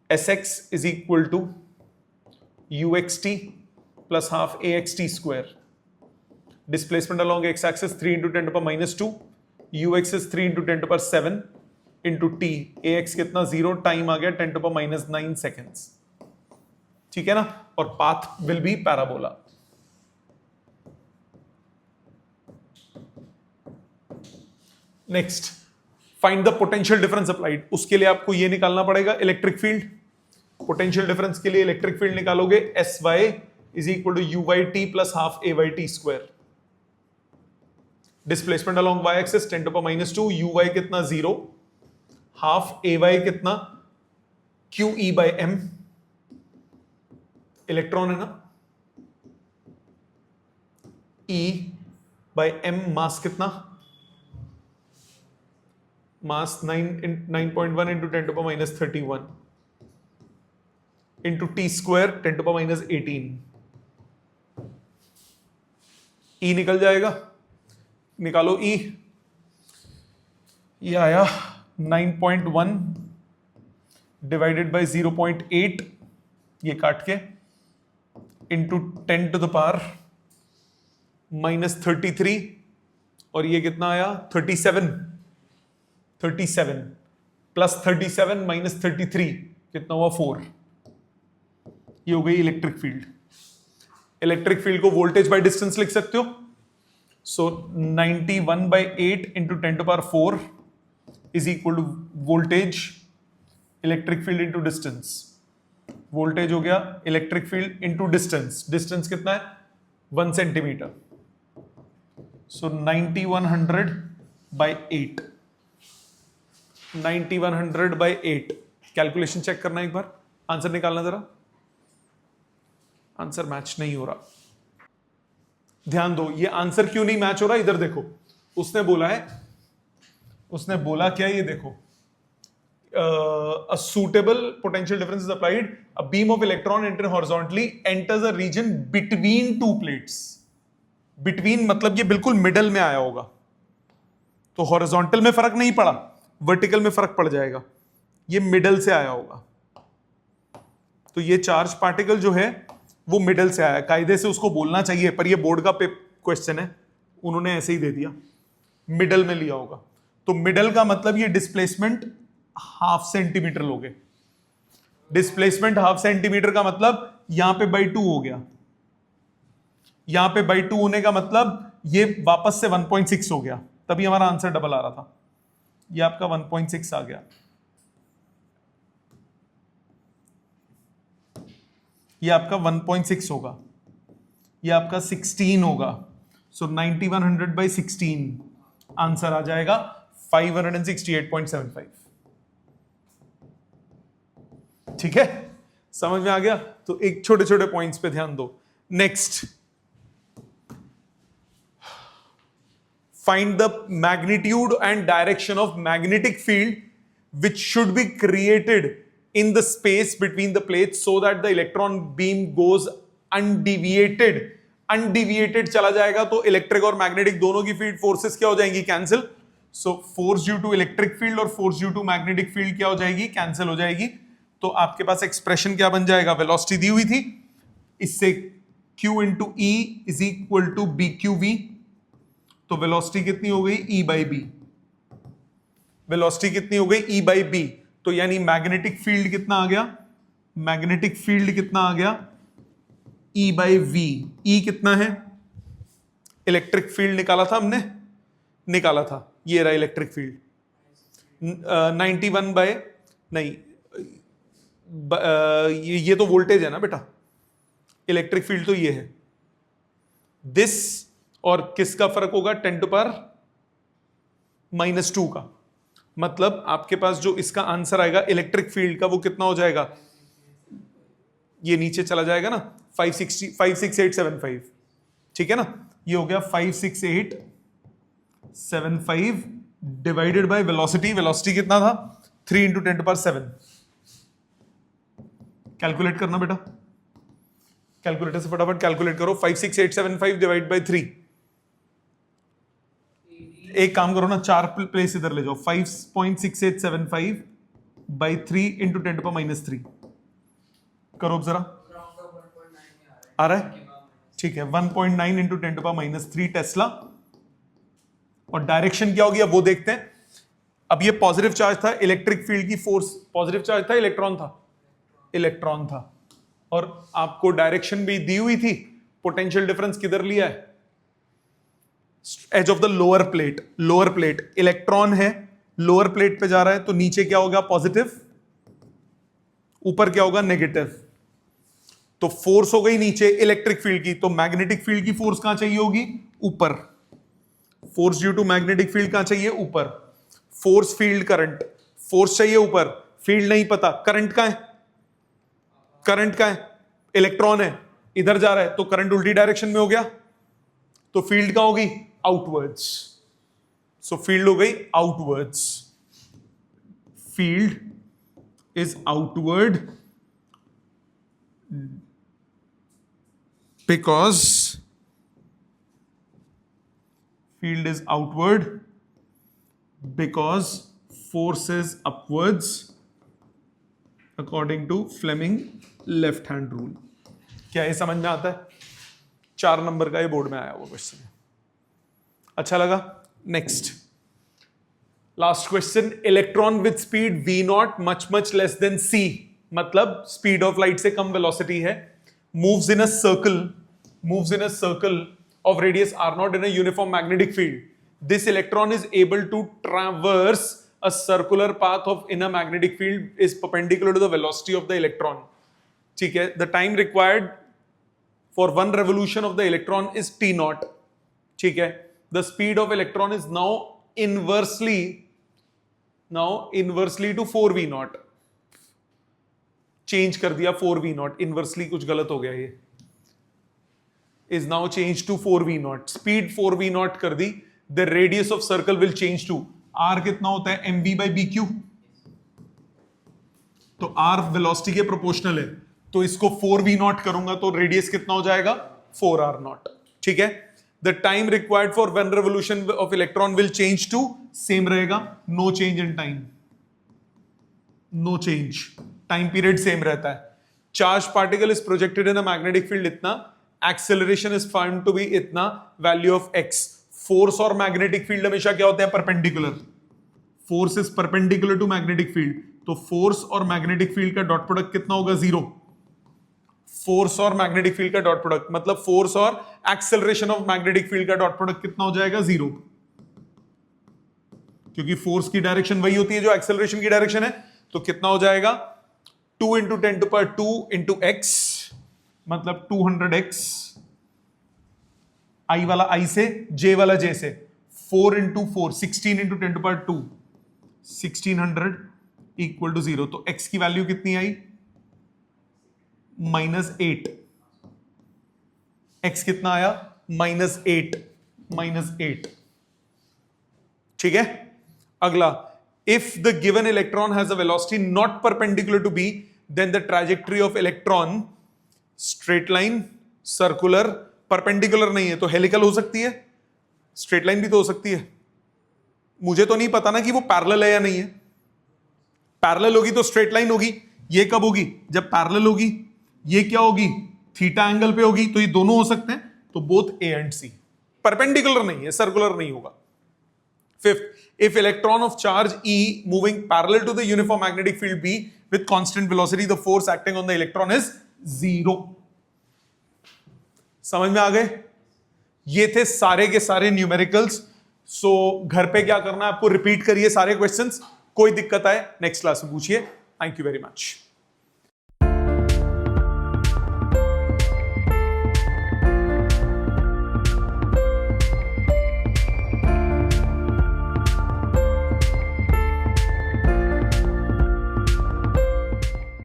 Sx is equal to uxt plus half axt square. Displacement along x axis 3 × 10⁻², ux is 3 × 10⁻⁷ into t। ax कितना 0, time आ गया 10⁻⁹ seconds. ठीक है ना। और path will be parabola. Next, find the potential difference applied. उसके लिए आपको ये निकालना पड़ेगा इलेक्ट्रिक फील्ड। पोटेंशियल डिफरेंस के लिए इलेक्ट्रिक फील्ड निकालोगे SY is equal to UYT plus half AYT square. Displacement along y axis 10⁻², uy कितना 0, हाफ ay कितना QE/m। इलेक्ट्रॉन है ना, E/m मास कितना, मास 9.1 × 10⁻31 इंटू टी स्क्वायर 10⁻18। E निकल जाएगा, निकालो E। ये आया 9.1 डिवाइडेड बाय 0.8, ये काट के इंटू 10⁻³ और ये कितना आया 37 प्लस 37 माइनस 33 कितना हुआ 4। ये हो गई इलेक्ट्रिक फील्ड। इलेक्ट्रिक फील्ड को वोल्टेज बाय डिस्टेंस लिख सकते हो। So 91/8 into 10⁴ is equal to voltage electric field into distance. Voltage हो गया electric field into distance. Distance कितना है 1 सेंटीमीटर। सो 9100/8 9100/8। कैलकुलेशन चेक करना एक बार, आंसर निकालना जरा। आंसर मैच नहीं हो रहा। ध्यान दो, ये आंसर क्यों नहीं मैच हो रहा, इधर देखो। उसने बोला क्या, ये देखो, a suitable potential difference is applied, a beam of electron enter horizontally enters a region between two plates। between मतलब ये बिल्कुल मिडल में आया होगा, तो हॉरिजॉन्टल में फर्क नहीं पड़ा, वर्टिकल में फर्क पड़ जाएगा। ये मिडल से आया होगा, तो ये चार्ज पार्टिकल जो है वो मिडल से आया। कायदे से उसको बोलना चाहिए, पर ये बोर्ड का क्वेश्चन है, उन्होंने ऐसे ही दे दिया, मिडल में लिया होगा। तो मिडल का मतलब ये डिस्प्लेसमेंट ½ सेंटीमीटर लोगे। डिस्प्लेसमेंट ½ सेंटीमीटर का मतलब यहां पे by2 हो गया, यहां पे by2 होने का मतलब ये वापस से 1.6 हो गया, तभी हमारा आंसर डबल आ रहा था। ये आपका 1.6 आ गया, ये आपका 1.6 होगा, ये आपका 16 होगा। सो 9100/16 आंसर आ जाएगा 568.75। ठीक है, समझ में आ गया। तो एक छोटे छोटे पॉइंट्स पे ध्यान दो। Next, find the magnitude and direction of magnetic field which should be created in the space between the plates so that the electron beam goes undeviated। undeviated चला जाएगा तो इलेक्ट्रिक और मैग्नेटिक दोनों की फील्ड फोर्सेस क्या हो जाएंगी, cancel. So force due to electric field और force due to magnetic field क्या हो जाएगी, कैंसिल हो जाएगी। तो आपके पास एक्सप्रेशन क्या बन जाएगा, वेलोसिटी दी हुई थी, इससे Q into E is equal to B Q V, तो वेलोसिटी कितनी हो गई E बाई बी, वेलोसिटी कितनी हो गई E बाई बी, तो यानी मैग्नेटिक फील्ड कितना आ गया, मैग्नेटिक फील्ड कितना आ गया E बाई वी, ई कितना है, इलेक्ट्रिक फील्ड निकाला था हमने, निकाला था, ये रहा इलेक्ट्रिक फील्ड 91 बाय नहीं ये तो वोल्टेज है ना बेटा, इलेक्ट्रिक फील्ड तो ये है, दिस और किसका फर्क होगा 10⁻⁻² का, मतलब आपके पास जो इसका आंसर आएगा इलेक्ट्रिक फील्ड का वो कितना हो जाएगा, ये नीचे चला जाएगा ना 56875, ठीक है ना, ये हो गया 56875 डिवाइडेड बाय वेलोसिटी, वेलोसिटी कितना था 3 × 10⁻⁷, कैलकुलेट करना बेटा, कैलकुलेटर से फटाफट कैलकुलेट करो, 56875 डिवाइड बाय 3, एक काम करो ना 4 प्लेस इधर ले जाओ, 5.6875 बाई 3 × 10⁻⁻3 करो अब जरा, आ रहा है, ठीक है 1.9 × 10⁻⁻3 टेस्ला, और डायरेक्शन क्या होगी अब वो देखते हैं। अब ये पॉजिटिव चार्ज था, इलेक्ट्रिक फील्ड की फोर्स पॉजिटिव चार्ज था, इलेक्ट्रॉन था, इलेक्ट्रॉन था, और आपको डायरेक्शन भी दी हुई थी, पोटेंशियल डिफरेंस किधर लिया है, edge of the lower plate, lower plate electron है, लोअर प्लेट पे जा रहा है, तो नीचे क्या होगा पॉजिटिव, ऊपर क्या होगा नेगेटिव, तो फोर्स हो गई नीचे इलेक्ट्रिक फील्ड की, तो मैग्नेटिक फील्ड की फोर्स कहां चाहिए होगी, ऊपर, force due to magnetic field कहां चाहिए, ऊपर, फोर्स फील्ड करंट, फोर्स चाहिए ऊपर, फील्ड नहीं पता, करंट कहां है, करंट कहां है, इलेक्ट्रॉन है, इधर जा रहा है, तो करंट उल्टी डायरेक्शन में हो गया, तो फील्ड कहां होगी, आउटवर्ड्स, सो फील्ड हो गई outwards, field is outward because field is outward because force is upwards according to Fleming left hand rule। क्या ये समझ में आता है, 4 नंबर का ये बोर्ड में आया हुआ क्वेश्चन है, अच्छा लगा। Next last question, electron with speed v0 much less than c, मतलब स्पीड ऑफ लाइट से कम वेलोसिटी है, moves in a circle of radius r0 in a uniform magnetic field. This electron is able to traverse a circular path of in a magnetic field is perpendicular to the velocity of the electron. ठीक है, the time required for one revolution of the electron is t0. ठीक है, the speed of electron is now inversely to 4v0. Change कर दिया 4v0, inversely कुछ गलत हो गया, ये is now changed to 4v0, speed 4v0 कर दी, the radius of circle will change to r, कितना होता है mv by bq, तो r वेलोसिटी के प्रोपोर्शनल है, तो इसको 4v0 करूंगा तो रेडियस कितना हो जाएगा 4r0, ठीक है। the time required for one revolution of electron will change to, same रहेगा, no change in time, no change, time period same रहता है, charge particle is projected in a magnetic field इतना, acceleration is found to be इतना, value of x, force और magnetic field हमेशा क्या होते हैं perpendicular, force is perpendicular to magnetic field, तो फोर्स और मैग्नेटिक फील्ड का डॉट प्रोडक्ट कितना होगा 0, फोर्स और मैग्नेटिक फील्ड का डॉट प्रोडक्ट मतलब फोर्स और एक्सेलरेशन ऑफ मैग्नेटिक फील्ड का डॉट प्रोडक्ट कितना हो जाएगा 0, क्योंकि फोर्स की डायरेक्शन वही होती है जो एक्सेलरेशन की डायरेक्शन है, तो कितना हो जाएगा 2 × 10⁻² × x, मतलब 200x, i वाला i से, j वाला j से, 4 × 4 16 × 10⁻², 1600 इक्वल टू 0, तो x की वैल्यू कितनी आई -8, x कितना आया -8, ठीक है। अगला, if the given electron has a velocity not perpendicular to b, then the trajectory of electron straight line, circular, perpendicular नहीं है तो हेलिकल हो सकती है, स्ट्रेट लाइन भी तो हो सकती है, मुझे तो नहीं पता ना कि वो पैरेलल है या नहीं है, पैरेलल होगी तो स्ट्रेट लाइन होगी, ये कब होगी जब पैरेलल होगी, ये क्या होगी थीटा एंगल पे होगी तो ये दोनों हो सकते हैं, तो both A and C. Perpendicular नहीं है, सर्कुलर नहीं होगा। Fifth, if electron of charge E moving parallel to the uniform magnetic field B with constant velocity, the force acting on the electron is 0. समझ में आ गए? ये थे सारे के सारे न्यूमेरिकल्स। सो घर पे क्या करना है आपको, रिपीट करिए सारे क्वेश्चंस, कोई दिक्कत आए नेक्स्ट क्लास में पूछिए। Thank you very much.